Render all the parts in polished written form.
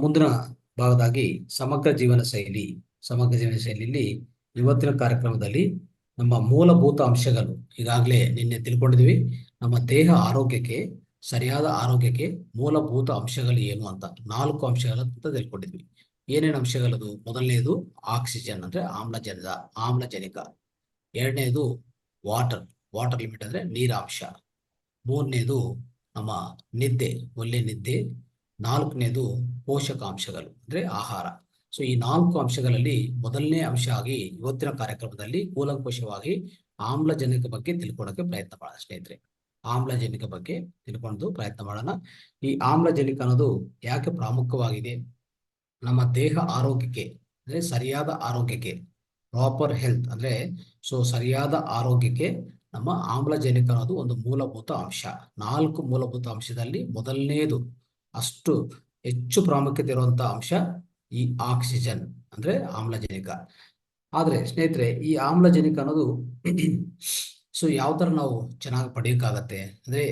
ಮುಂದಿನ ಭಾಗದಾಗಿ ಸಮಗ್ರ ಜೀವನ ಶೈಲಿಯಲ್ಲಿ ಇವತ್ತಿನ ಕಾರ್ಯಕ್ರಮದಲ್ಲಿ ನಮ್ಮ ಮೂಲಭೂತ ಅಂಶಗಳು ಈಗಾಗಲೇ ನಿನ್ನೆ ತಿಳ್ಕೊಂಡಿದ್ವಿ. ನಮ್ಮ ದೇಹ ಆರೋಗ್ಯಕ್ಕೆ, ಸರಿಯಾದ ಆರೋಗ್ಯಕ್ಕೆ ಮೂಲಭೂತ ಅಂಶಗಳು ಏನು ಅಂತ 4 ಅಂಶಗಳಂತ ತಿಳ್ಕೊಂಡಿದ್ವಿ. ಏನೇನು ಅಂಶಗಳದು? ಮೊದಲನೇದು ಆಕ್ಸಿಜನ್ ಅಂದ್ರೆ ಆಮ್ಲಜನಕ. ಎರಡನೇದು ವಾಟರ್ ಲಿಮಿಟ್ ಅಂದ್ರೆ ನೀರಾಂಶ. ಮೂರನೇದು ನಮ್ಮ ಒಳ್ಳೆ ನಿದ್ದೆ. ನಾಲ್ಕನೇದು ಪೋಷಕಾಂಶಗಳು ಅಂದ್ರೆ ಆಹಾರ. ಈ 4 ಅಂಶಗಳಲ್ಲಿ ಮೊದಲನೇ ಅಂಶ ಆಗಿ ಇವತ್ತಿನ ಕಾರ್ಯಕ್ರಮದಲ್ಲಿ ಕೂಲಂಕುಷವಾಗಿ ಆಮ್ಲಜನಕ ಬಗ್ಗೆ ತಿಳ್ಕೊಳ್ಳೋಕೆ ಪ್ರಯತ್ನ ಮಾಡೋಣ ಸ್ನೇಹಿತರೆ. ಆಮ್ಲಜನಕ ಬಗ್ಗೆ ತಿಳ್ಕೊಂಡು ಪ್ರಯತ್ನ ಮಾಡೋಣ. ಈ ಆಮ್ಲಜನಕ ಅನ್ನೋದು ಯಾಕೆ ಪ್ರಾಮುಖ್ಯವಾಗಿದೆ? ನಮ್ಮ ದೇಹ ಆರೋಗ್ಯಕ್ಕೆ ಅಂದ್ರೆ ಸರಿಯಾದ ಆರೋಗ್ಯಕ್ಕೆ, ಪ್ರಾಪರ್ ಹೆಲ್ತ್ ಅಂದ್ರೆ ಸರಿಯಾದ ಆರೋಗ್ಯಕ್ಕೆ ನಮ್ಮ ಆಮ್ಲಜನಕ ಅನ್ನೋದು ಒಂದು ಮೂಲಭೂತ ಅಂಶ. 4 ಮೂಲಭೂತ ಅಂಶದಲ್ಲಿ ಮೊದಲನೇದು, ಅಷ್ಟು ಹೆಚ್ಚು ಪ್ರಾಮುಖ್ಯತೆ ಇರುವಂತಹ ಅಂಶ ಈ ಆಕ್ಸಿಜನ್ ಅಂದ್ರೆ ಆಮ್ಲಜನಕ. ಆದ್ರೆ ಸ್ನೇಹಿತರೆ, ಈ ಆಮ್ಲಜನಕ ಅನ್ನೋದು ಯಾವ ತರ ನಾವು ಚೆನ್ನಾಗಿ ಪಡೆಯೋಕ್ಕಾಗತ್ತೆ ಅಂದ್ರೆ,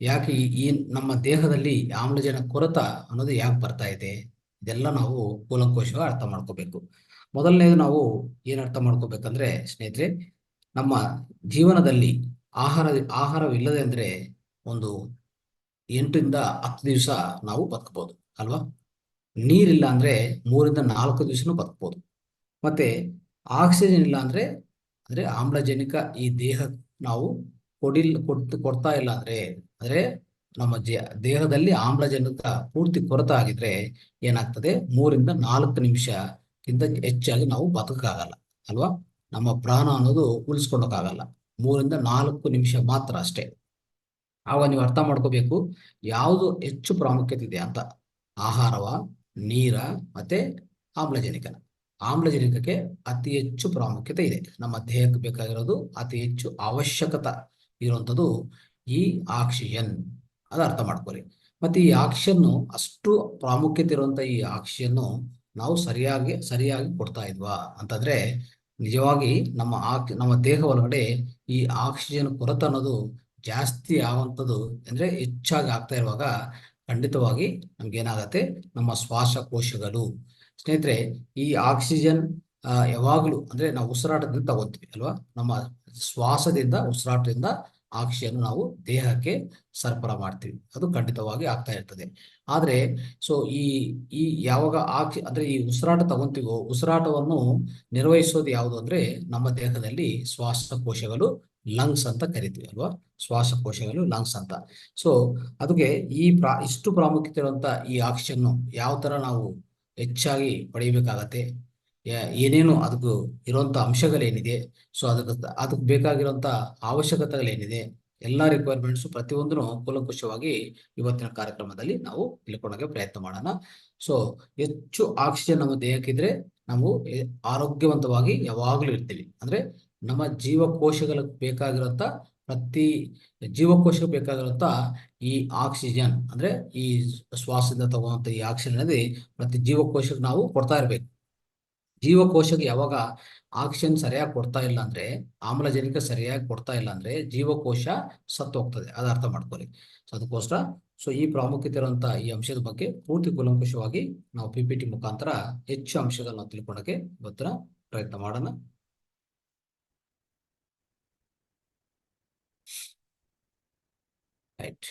ಯಾಕೆ ಈ ನಮ್ಮ ದೇಹದಲ್ಲಿ ಆಮ್ಲಜನಕ ಕೊರತ ಅನ್ನೋದು ಯಾಕೆ ಬರ್ತಾ ಇದೆ? ಇದೆಲ್ಲ ನಾವು ಕೂಲಂಕುಷವಾಗಿ ಅರ್ಥ ಮಾಡ್ಕೋಬೇಕು. ಮೊದಲನೇದು ನಾವು ಏನ್ ಅರ್ಥ ಮಾಡ್ಕೋಬೇಕಂದ್ರೆ ಸ್ನೇಹಿತರೆ, ನಮ್ಮ ಜೀವನದಲ್ಲಿ ಆಹಾರವಿಲ್ಲದೆ ಅಂದ್ರೆ ಒಂದು 8 ರಿಂದ 10 ದಿವಸ ನಾವು ಬದುಕಬಹುದು ಅಲ್ವಾ? ನೀರಿಲ್ಲ ಅಂದ್ರೆ 3 ರಿಂದ 4 ದಿವಸನೂ ಬದುಕಬಹುದು. ಮತ್ತೆ ಆಕ್ಸಿಜನ್ ಇಲ್ಲ ಅಂದ್ರೆ ಆಮ್ಲಜನಕ ಈ ದೇಹ ನಾವು ಕೊಡ್ತಾ ಇಲ್ಲ ಅಂದ್ರೆ ನಮ್ಮ ದೇಹದಲ್ಲಿ ಆಮ್ಲಜನಕ ಪೂರ್ತಿ ಕೊರತೆ ಆಗಿದ್ರೆ ಏನಾಗ್ತದೆ? 3 ರಿಂದ 4 ನಿಮಿಷಕ್ಕಿಂತ ಹೆಚ್ಚಾಗಿ ನಾವು ಬದುಕಾಗಲ್ಲ ಅಲ್ವಾ? ನಮ್ಮ ಪ್ರಾಣ ಅನ್ನೋದು ಉಳಿಸ್ಕೊಳ್ಳೋಕ್ಕಾಗಲ್ಲ. 3 ರಿಂದ 4 ನಿಮಿಷ ಮಾತ್ರ ಅಷ್ಟೇ. ಆವಾಗ ನೀವು ಅರ್ಥ ಮಾಡ್ಕೋಬೇಕು ಯಾವುದು ಹೆಚ್ಚು ಪ್ರಾಮುಖ್ಯತೆ ಇದೆ ಅಂತ. ಆಹಾರವ, ನೀರ ಮತ್ತೆ ಆಮ್ಲಜನಕಕ್ಕೆ ಅತಿ ಹೆಚ್ಚು ಪ್ರಾಮುಖ್ಯತೆ ಇದೆ. ನಮ್ಮ ದೇಹಕ್ಕೆ ಬೇಕಾಗಿರೋದು ಅತಿ ಹೆಚ್ಚು ಅವಶ್ಯಕತೆ ಇರುವಂಥದ್ದು ಈ ಆಕ್ಸಿಜನ್. ಅದು ಅರ್ಥ ಮಾಡ್ಕೊಳ್ಳಿ. ಮತ್ತೆ ಈ ಆಕ್ಸಿಜನ್ ಅಷ್ಟು ಪ್ರಾಮುಖ್ಯತೆ ಇರುವಂತ ಈ ಆಕ್ಸಿಜನ್ ನಾವು ಸರಿಯಾಗಿ ಕೊಡ್ತಾ ಇದ್ವಾ ಅಂತಂದ್ರೆ, ನಿಜವಾಗಿ ನಮ್ಮ ದೇಹ ಒಳಗಡೆ ಈ ಆಕ್ಸಿಜನ್ ಕೊರತೆ ಅನ್ನೋದು ಜಾಸ್ತಿ ಆಗುವಂಥದ್ದು ಅಂದ್ರೆ ಹೆಚ್ಚಾಗಿ ಆಗ್ತಾ ಇರುವಾಗ ಖಂಡಿತವಾಗಿ ನಮ್ಗೇನಾಗತ್ತೆ? ನಮ್ಮ ಶ್ವಾಸಕೋಶಗಳು ಸ್ನೇಹಿತರೆ, ಈ ಆಕ್ಸಿಜನ್ ಯಾವಾಗಲೂ ಅಂದ್ರೆ ನಾವು ಉಸಿರಾಟದಿಂದ ತಗೋತೀವಿ ಅಲ್ವಾ? ನಮ್ಮ ಉಸಿರಾಟದಿಂದ ಆಕ್ಸಿಜನ್ ನಾವು ದೇಹಕ್ಕೆ ಸರಬರಾಜು ಮಾಡ್ತೀವಿ. ಅದು ಖಂಡಿತವಾಗಿ ಆಗ್ತಾ ಇರ್ತದೆ. ಆದ್ರೆ ಈ ಯಾವಾಗ ಅಂದ್ರೆ ಈ ಉಸಿರಾಟ ತಗೊಂತೀವೋ, ಉಸಿರಾಟವನ್ನು ನಿರ್ವಹಿಸೋದು ಯಾವುದು ಅಂದ್ರೆ ನಮ್ಮ ದೇಹದಲ್ಲಿ ಶ್ವಾಸಕೋಶಗಳು, ಲಂಗ್ಸ್ ಅಂತ ಕರಿತೀವಿ ಅಲ್ವಾ? ಶ್ವಾಸಕೋಶಗಳು ಲಂಗ್ಸ್ ಅಂತ. ಅದಕ್ಕೆ ಇಷ್ಟು ಪ್ರಾಮುಖ್ಯತೆ ಇರುವಂತ ಈ ಆಕ್ಸಿಜನ್ ಯಾವ ತರ ನಾವು ಹೆಚ್ಚಾಗಿ ಪಡೆಯಬೇಕಾಗತ್ತೆ, ಏನೇನು ಅದಕ್ಕೂ ಇರುವಂತ ಅಂಶಗಳೇನಿದೆ, ಅದಕ್ಕೆ ಬೇಕಾಗಿರುವಂತ ಅವಶ್ಯಕತೆಗಳೇನಿದೆ, ಎಲ್ಲಾ ರಿಕ್ವೈರ್ಮೆಂಟ್ಸ್ ಪ್ರತಿಯೊಂದನ್ನು ಕೂಲಂಕುಷವಾಗಿ ಇವತ್ತಿನ ಕಾರ್ಯಕ್ರಮದಲ್ಲಿ ನಾವು ತಿಳ್ಕೊಳ್ಳೋಕೆ ಪ್ರಯತ್ನ ಮಾಡೋಣ. ಹೆಚ್ಚು ಆಕ್ಸಿಜನ್ ನಮ್ಮ ದೇಹಕ್ಕಿದ್ರೆ ನಾವು ಆರೋಗ್ಯವಂತವಾಗಿ ಯಾವಾಗಲೂ ಇರ್ತೀವಿ. ಅಂದ್ರೆ ನಮ್ಮ ಜೀವಕೋಶಗಳಿಗೆ ಬೇಕಾಗಿರುವಂತ ಈ ಆಕ್ಸಿಜನ್ ಅಂದ್ರೆ ಈ ಶ್ವಾಸದಿಂದ ತಗುವಂತ ಈ ಆಕ್ಸಿಜನ್ అనేది ಪ್ರತಿ ಜೀವಕೋಶಕ್ಕೆ ನಾವು ಕೊಡ್ತಾ ಇರ್ಬೇಕು. ಜೀವಕೋಶಕ್ಕೆ ಯಾವಾಗ ಆಕ್ಸಿಜನ್ ಸರಿಯಾಗಿ ಕೊಡ್ತಾ ಇಲ್ಲ ಅಂದ್ರೆ, ಆಮ್ಲಜನಕ ಸರಿಯಾಗಿ ಕೊಡ್ತಾ ಇಲ್ಲ ಅಂದ್ರೆ ಜೀವಕೋಶ ಸತ್ತು ಹೋಗ್ತದೆ. ಅದು ಅರ್ಥ ಮಾಡ್ಕೊಳ್ಳಿ. ಅದಕ್ಕೋಸ್ಕರ ಈ ಪ್ರಾಮುಖ್ಯತೆ ಇರುವಂತ ಈ ಅಂಶದ ಬಗ್ಗೆ ಪೂರ್ತಿ ಕೂಲಂಕುಷವಾಗಿ ನಾವು PPT ಮುಖಾಂತರ ಹೆಚ್ಚು ಅಂಶಗಳನ್ನ ತಿಳ್ಕೊಳ್ಳೋಕೆ ಇವತ್ತಿನ ಪ್ರಯತ್ನ ಮಾಡೋಣ. ರೈಟ್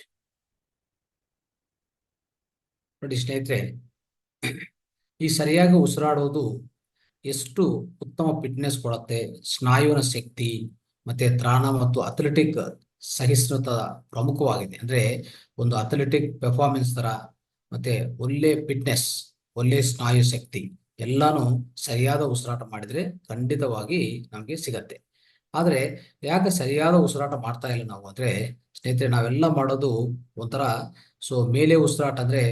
ನೋಡಿ ಸ್ನೇಹಿತರೆ, ಈ ಸರಿಯಾಗಿ ಉಸಿರಾಡೋದು ಎಷ್ಟು ಉತ್ತಮ ಫಿಟ್ನೆಸ್ ಕೊಡುತ್ತೆ, ಸ್ನಾಯುವಿನ ಶಕ್ತಿ ಮತ್ತೆ ತ್ರಾಣ ಮತ್ತು ಅಥ್ಲೆಟಿಕ್ ಸಹಿಷ್ಣುತ ಪ್ರಮುಖವಾಗಿದೆ. ಅಂದ್ರೆ ಒಂದು ಅಥ್ಲೆಟಿಕ್ ಪರ್ಫಾರ್ಮೆನ್ಸ್ ತರ ಮತ್ತೆ ಒಳ್ಳೆ ಫಿಟ್ನೆಸ್, ಒಳ್ಳೆ ಸ್ನಾಯು ಶಕ್ತಿ ಎಲ್ಲಾನು ಸರಿಯಾದ ಉಸಿರಾಟ ಮಾಡಿದ್ರೆ ಖಂಡಿತವಾಗಿ ನಮ್ಗೆ ಸಿಗತ್ತೆ. ಆದ್ರೆ ಯಾಕೆ ಸರಿಯಾದ ಉಸಿರಾಟ ಮಾಡ್ತಾ ಇಲ್ಲ ನಾವು ಅಂದ್ರೆ ಸ್ನೇಹಿತರೆ, ನಾವೆಲ್ಲ ಮಾಡೋದು ಒಂಥರ ಮೇಲೆ ಉಸಿರಾಟ ಅಂದ್ರೆ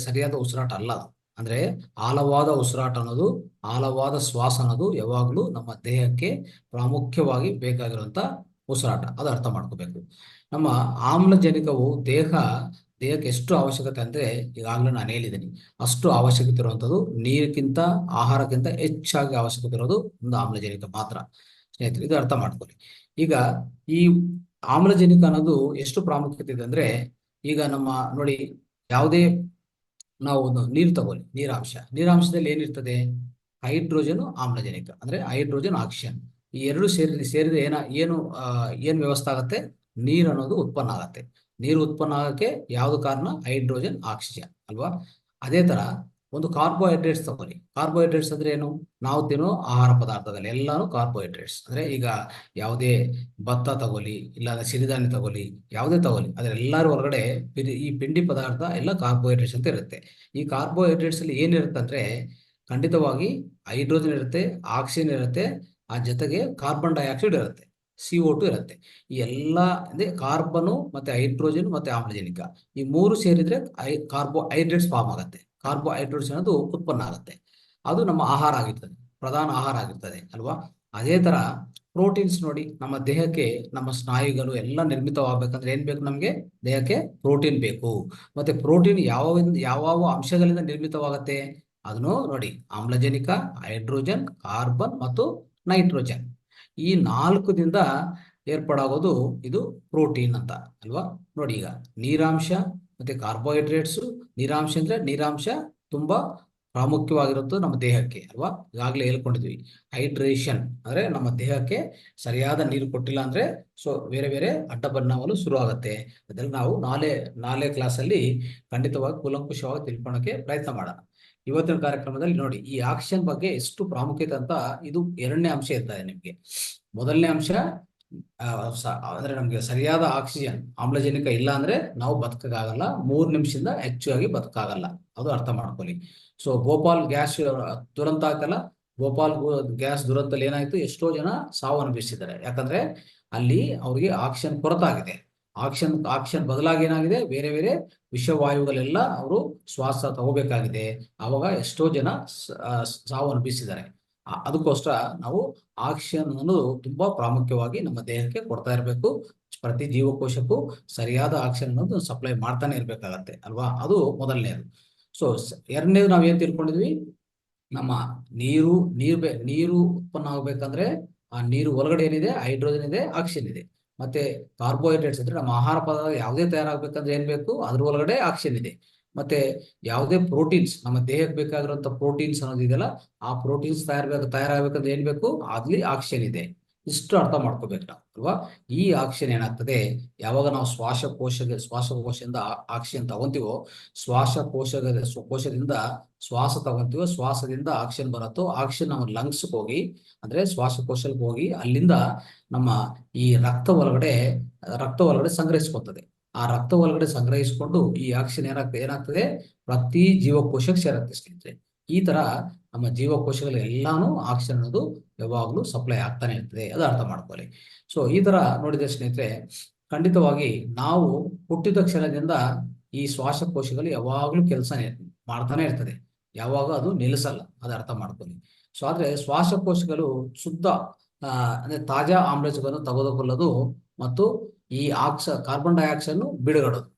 ಸರಿಯಾದ ಉಸಿರಾಟ ಅಲ್ಲ. ಅಂದ್ರೆ ಆಳವಾದ ಉಸಿರಾಟ ಅನ್ನೋದು, ಆಳವಾದ ಶ್ವಾಸ ಅನ್ನೋದು ಯಾವಾಗ್ಲೂ ನಮ್ಮ ದೇಹಕ್ಕೆ ಪ್ರಾಮುಖ್ಯವಾಗಿ ಬೇಕಾಗಿರುವಂತ ಉಸಿರಾಟ. ಅದು ಅರ್ಥ ಮಾಡ್ಕೋಬೇಕು. ನಮ್ಮ ಆಮ್ಲಜನಕವು ದೇಹಕ್ಕೆ ಎಷ್ಟು ಅವಶ್ಯಕತೆ ಅಂದ್ರೆ ಈಗಾಗಲೇ ನಾನು ಹೇಳಿದ್ದೀನಿ, ಅಷ್ಟು ಅವಶ್ಯಕತೆ ಇರುವಂತದ್ದು ನೀರಿಗಿಂತ, ಆಹಾರಕ್ಕಿಂತ ಹೆಚ್ಚಾಗಿ ಅವಶ್ಯಕತೆ ಇರೋದು ಒಂದು ಆಮ್ಲಜನಕ ಮಾತ್ರ. ಸ್ನೇಹಿತರೆ, ಇದು ಅರ್ಥ ಮಾಡ್ಕೊಳ್ಳಿ. ಈಗ ಈ ಆಮ್ಲಜನಕ ಅನ್ನೋದು ಎಷ್ಟು ಪ್ರಾಮುಖ್ಯತೆ ಇದೆ ಅಂದ್ರೆ, ಈಗ ನಮ್ಮ ನೋಡಿ, ಯಾವುದೇ ನಾವು ಒಂದು ನೀರು ತಗೊಳ್ಳಿ, ನೀರಾಂಶದಲ್ಲಿ ಏನಿರ್ತದೆ? ಹೈಡ್ರೋಜನ್ ಆಮ್ಲಜನಕ ಅಂದ್ರೆ ಹೈಡ್ರೋಜನ್ ಆಕ್ಸಿಜನ್, ಈ ಎರಡು ಸೇರಿದ ಏನು ವ್ಯವಸ್ಥೆ ಆಗತ್ತೆ? ನೀರು ಅನ್ನೋದು ಉತ್ಪನ್ನ ಆಗತ್ತೆ. ನೀರು ಉತ್ಪನ್ನ ಆಗಕ್ಕೆ ಯಾವ್ದು ಕಾರಣ? ಹೈಡ್ರೋಜನ್ ಆಕ್ಸಿಜನ್ ಅಲ್ವಾ? ಅದೇ ತರ ಒಂದು ಕಾರ್ಬೋಹೈಡ್ರೇಟ್ಸ್ ತಗೊಳ್ಳಿ. ಕಾರ್ಬೋಹೈಡ್ರೇಟ್ಸ್ ಅಂದ್ರೆ ಏನು? ನಾವು ತಿನ್ನೋ ಆಹಾರ ಪದಾರ್ಥದಲ್ಲಿ ಎಲ್ಲಾನು ಕಾರ್ಬೋಹೈಡ್ರೇಟ್ಸ್. ಅಂದ್ರೆ ಈಗ ಯಾವುದೇ ಭತ್ತ ತಗೊಳ್ಳಿ, ಇಲ್ಲ ಸಿರಿಧಾನ್ಯ ತಗೊಳ್ಳಿ, ಯಾವುದೇ ತಗೊಳ್ಳಿ, ಅದರೆಲ್ಲರ ಹೊರಗಡೆ ಈ ಪಿಂಡಿ ಪದಾರ್ಥ ಎಲ್ಲ ಕಾರ್ಬೋಹೈಡ್ರೇಟ್ಸ್ ಅಂತ ಇರುತ್ತೆ. ಈ ಕಾರ್ಬೋಹೈಡ್ರೇಟ್ಸ್ ಅಲ್ಲಿ ಏನಿರುತ್ತೆ ಅಂದ್ರೆ ಖಂಡಿತವಾಗಿ ಹೈಡ್ರೋಜನ್ ಇರುತ್ತೆ, ಆಕ್ಸಿಜನ್ ಇರುತ್ತೆ, ಆ ಜೊತೆಗೆ ಕಾರ್ಬನ್ ಡೈಆಕ್ಸೈಡ್ ಇರುತ್ತೆ, CO2 ಇರುತ್ತೆ. ಈ ಎಲ್ಲ ಅಂದ್ರೆ ಕಾರ್ಬನ್ ಮತ್ತೆ ಹೈಡ್ರೋಜನ್ ಮತ್ತೆ ಆಮ್ಲಜನಕ ಈ ಮೂರು ಸೇರಿದ್ರೆ ಕಾರ್ಬೋಹೈಡ್ರೇಟ್ಸ್ ಫಾರ್ಮ್ ಆಗುತ್ತೆ. ಕಾರ್ಬೋಹೈಡ್ರೇಟ್ಸ್ ಅನ್ನೋದು ಉತ್ಪನ್ನ ಆಗುತ್ತೆ. ಅದು ನಮ್ಮ ಆಹಾರ ಆಗಿರ್ತದೆ, ಪ್ರಧಾನ ಆಹಾರ ಆಗಿರ್ತದೆ ಅಲ್ವಾ? ಅದೇ ತರ ಪ್ರೋಟೀನ್ಸ್ ನೋಡಿ, ನಮ್ಮ ದೇಹಕ್ಕೆ ನಮ್ಮ ಸ್ನಾಯುಗಳು ಎಲ್ಲ ನಿರ್ಮಿತವಾಗಬೇಕಂದ್ರೆ ಏನ್ ಬೇಕು? ನಮಗೆ ದೇಹಕ್ಕೆ ಪ್ರೋಟೀನ್ ಬೇಕು. ಮತ್ತೆ ಪ್ರೋಟೀನ್ ಯಾವ ಅಂಶಗಳಿಂದ ನಿರ್ಮಿತವಾಗತ್ತೆ? ಅದನ್ನು ನೋಡಿ, ಆಮ್ಲಜನಕ, ಹೈಡ್ರೋಜನ್, ಕಾರ್ಬನ್ ಮತ್ತು ನೈಟ್ರೋಜನ್, ಈ ನಾಲ್ಕದಿಂದ ಏರ್ಪಾಡಾಗೋದು ಇದು ಪ್ರೋಟೀನ್ ಅಂತ ಅಲ್ವಾ? ನೋಡಿ, ಈಗ ನೀರಾಂಶ ಮತ್ತೆ ಕಾರ್ಬೋಹೈಡ್ರೇಟ್ಸ್. ನೀರಾಂಶ ತುಂಬಾ ಪ್ರಾಮುಖ್ಯವಾಗಿರುತ್ತೆ ನಮ್ಮ ದೇಹಕ್ಕೆ ಅಲ್ವಾ? ಈಗಾಗಲೇ ಹೇಳ್ಕೊಂಡಿದ್ವಿ. ಹೈಡ್ರೇಷನ್ ಅಂದ್ರೆ ನಮ್ಮ ದೇಹಕ್ಕೆ ಸರಿಯಾದ ನೀರು ಕೊಟ್ಟಿಲ್ಲ ಅಂದ್ರೆ ಬೇರೆ ಬೇರೆ ಅಡ್ಡ ಪರಿಣಾಮಗಳು ಶುರು ಆಗುತ್ತೆ. ಅದೆಲ್ಲ ನಾವು ನಾಳೆ ಕ್ಲಾಸಲ್ಲಿ ಖಂಡಿತವಾಗಿ ಕೂಲಂಕುಷವಾಗಿ ತಿಳ್ಕೊಳಕ್ಕೆ ಪ್ರಯತ್ನ ಮಾಡೋಣ. ಇವತ್ತಿನ ಕಾರ್ಯಕ್ರಮದಲ್ಲಿ ನೋಡಿ, ಈ ಆಕ್ಸಿಜನ್ ಬಗ್ಗೆ ಎಷ್ಟು ಪ್ರಾಮುಖ್ಯತೆ ಅಂತ, ಇದು ಎರಡನೇ ಅಂಶ ಇರ್ತದೆ ನಿಮ್ಗೆ. ಮೊದಲನೇ ಅಂಶ ಅಂದ್ರೆ ನಮ್ಗೆ ಸರಿಯಾದ ಆಕ್ಸಿಜನ್, ಆಮ್ಲಜನಕ ಇಲ್ಲ ಅಂದ್ರೆ ನಾವು ಬದುಕಕ್ಕಾಗಲ್ಲ, 3 ನಿಮಿಷದಿಂದ ಹೆಚ್ಚಾಗಿ ಬದುಕಾಗಲ್ಲ, ಅದು ಅರ್ಥ ಮಾಡ್ಕೊಳ್ಳಿ. ಭೋಪಾಲ್ ಗ್ಯಾಸ್ ದುರಂತ ಆಯ್ತಲ್ಲ, ಭೋಪಾಲ್ ಗ್ಯಾಸ್ ದುರಂತದಲ್ಲಿ ಏನಾಯ್ತು? ಎಷ್ಟೋ ಜನ ಸಾವು ಅನುಭವಿಸಿದ್ದಾರೆ. ಯಾಕಂದ್ರೆ ಅಲ್ಲಿ ಅವ್ರಿಗೆ ಆಕ್ಸಿಜನ್ ಕೊರತಾಗಿದೆ. ಆಕ್ಸಿಜನ್ ಬದಲಾಗಿ ಏನಾಗಿದೆ? ಬೇರೆ ಬೇರೆ ವಿಷವಾಯುಗಳೆಲ್ಲ ಅವರು ಶ್ವಾಸ ತಗೋಬೇಕಾಗಿದೆ. ಅವಾಗ ಎಷ್ಟೋ ಜನ ಸಾವು ಅನುಭವಿಸಿದ್ದಾರೆ. ಅದಕ್ಕೋಸ್ಕರ ನಾವು ಆಕ್ಸಿಜನ್ ಅನ್ನೋದು ತುಂಬಾ ಪ್ರಾಮುಖ್ಯವಾಗಿ ನಮ್ಮ ದೇಹಕ್ಕೆ ಕೊಡ್ತಾ ಇರಬೇಕು. ಪ್ರತಿ ಜೀವಕೋಶಕ್ಕೂ ಸರಿಯಾದ ಆಕ್ಸಿಜನ್ ಅನ್ನೋದು ಸಪ್ಲೈ ಮಾಡ್ತಾನೆ ಇರ್ಬೇಕಾಗತ್ತೆ ಅಲ್ವಾ? ಅದು ಮೊದಲನೇದು. ಎರಡನೇದು ನಾವೇನ್ ತಿಳ್ಕೊಂಡಿದ್ವಿ? ನಮ್ಮ ನೀರು ಉತ್ಪನ್ನ ಆಗ್ಬೇಕಂದ್ರೆ ಆ ನೀರು ಒಳಗಡೆ ಏನಿದೆ? ಹೈಡ್ರೋಜನ್ ಇದೆ, ಆಕ್ಸಿಜನ್ ಇದೆ. ಮತ್ತೆ ಕಾರ್ಬೋಹೈಡ್ರೇಟ್ಸ್ ಅಂದ್ರೆ ನಮ್ಮ ಆಹಾರ ಪದಾರ್ಥ ಯಾವುದೇ ತಯಾರಾಗಬೇಕಂದ್ರೆ ಏನ್ ಬೇಕು? ಅದ್ರ ಒಳಗಡೆ ಆಕ್ಸಿಜನ್ ಇದೆ. ಮತ್ತೆ ಯಾವುದೇ ಪ್ರೋಟೀನ್ಸ್, ನಮ್ಮ ದೇಹಕ್ಕೆ ಬೇಕಾಗಿರುವಂತ ಪ್ರೋಟೀನ್ಸ್ ಅನ್ನೋದಿದೆಯಲ್ಲ, ಆ ಪ್ರೋಟೀನ್ಸ್ ತಯಾರಾಗಬೇಕಂದ್ರೆ ಏನ್ ಬೇಕು? ಅಲ್ಲಿ ಆಕ್ಸಿಜನ್ ಇದೆ. ಇಷ್ಟು ಅರ್ಥ ಮಾಡ್ಕೋಬೇಕು ನಾವು ಅಲ್ವಾ? ಈ ಆಕ್ಸಿಜನ್ ಏನಾಗ್ತದೆ? ಯಾವಾಗ ನಾವು ಶ್ವಾಸಕೋಶದಿಂದ ಆಕ್ಸಿಜನ್ ತಗೊಂತೀವೋ, ಕೋಶದಿಂದ ಶ್ವಾಸ ತಗೊಂತೀವೋ, ಶ್ವಾಸದಿಂದ ಆಕ್ಸಿಜನ್ ಬರುತ್ತೋ, ಆಕ್ಸಿಜನ್ ನಮ್ಮ ಲಂಗ್ಸ್ ಹೋಗಿ ಅಂದ್ರೆ ಶ್ವಾಸಕೋಶಕ್ಕೆ ಹೋಗಿ ಅಲ್ಲಿಂದ ನಮ್ಮ ಈ ರಕ್ತ ಒಳಗಡೆ ಸಂಗ್ರಹಿಸ್ಕೊತದೆ. ಆ ರಕ್ತ ಒಳಗಡೆ ಸಂಗ್ರಹಿಸಿಕೊಂಡು ಈ ಆಕ್ಸಿಜನ್ ಏನಾಗ್ತದೆ? ಪ್ರತಿ ಜೀವಕೋಶಕ್ಕೆ ಸೇರುತ್ತೆ ಸ್ನೇಹಿತರೆ. ಈ ತರ ನಮ್ಮ ಜೀವಕೋಶಗಳು ಎಲ್ಲಾನು ಆಕ್ಸಿಜನ್ ಅನ್ನೋದು ಯಾವಾಗಲೂ ಸಪ್ಲೈ ಆಗ್ತಾನೆ ಇರ್ತದೆ, ಅದು ಅರ್ಥ ಮಾಡ್ಕೊಳ್ಳಿ. ಈ ತರ ನೋಡಿದ್ರೆ ಸ್ನೇಹಿತರೆ, ಖಂಡಿತವಾಗಿ ನಾವು ಹುಟ್ಟಿದ ಕ್ಷಣದಿಂದ ಈ ಶ್ವಾಸಕೋಶಗಳು ಯಾವಾಗ್ಲೂ ಕೆಲಸ ಮಾಡ್ತಾನೆ ಇರ್ತದೆ, ಯಾವಾಗ ಅದು ನಿಲ್ಲಿಸಲ್ಲ, ಅದು ಅರ್ಥ ಮಾಡ್ಕೊಳ್ಳಿ. ಆದ್ರೆ ಶ್ವಾಸಕೋಶಗಳು ಶುದ್ಧ ಅಂದ್ರೆ ತಾಜಾ ಆಮ್ಲಜನಕವನ್ನು ತೆಗೆದುಕೊಳ್ಳೋದು ಮತ್ತು ಈ ಕಾರ್ಬನ್ ಡೈಆಕ್ಸೈಡ್ ಬಿಡುಗಡೋದು.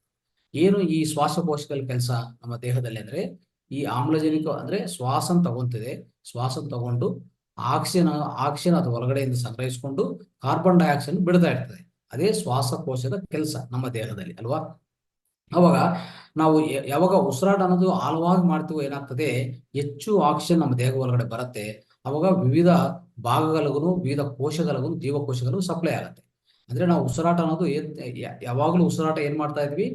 ಏನು ಈ ಶ್ವಾಸಕೋಶಗಳ ಕೆಲಸ ನಮ್ಮ ದೇಹದಲ್ಲಿ ಅಂದ್ರೆ, ಈ ಆಮ್ಲಜನಕ ಅಂದ್ರೆ ಶ್ವಾಸ ತಗೊಂಡು ಆಕ್ಸಿಜನ್ ಅದು ಹೊರಗಡೆಯಿಂದ ಸಂಗ್ರಹಿಸಿಕೊಂಡು ಕಾರ್ಬನ್ ಡೈಆಕ್ಸೈಡ್ ಬಿಡ್ತಾ ಇರ್ತದೆ. ಅದೇ ಶ್ವಾಸಕೋಶದ ಕೆಲಸ ನಮ್ಮ ದೇಹದಲ್ಲಿ ಅಲ್ವಾ? ಅವಾಗ ನಾವು ಯಾವಾಗ ಉಸಿರಾಟ ಅನ್ನೋದು ಆಳವಾಗಿ ಮಾಡ್ತೀವೋ ಏನಾಗ್ತದೆ? ಹೆಚ್ಚು ಆಕ್ಸಿಜನ್ ನಮ್ಮ ದೇಹ ಒಳಗಡೆ ಬರುತ್ತೆ. ಅವಾಗ ವಿವಿಧ ಭಾಗಗಳಿಗೂ, ವಿವಿಧ ಕೋಶಗಳಿಗೂ, ಜೀವಕೋಶಗಳಿಗೂ ಸಪ್ಲೈ ಆಗುತ್ತೆ. ಅಂದ್ರೆ ನಾವು ಉಸಿರಾಟ ಅನ್ನೋದು ಯಾವಾಗಲೂ ಉಸಿರಾಟ ಏನ್ ಮಾಡ್ತಾ ಇದ್ವಿ?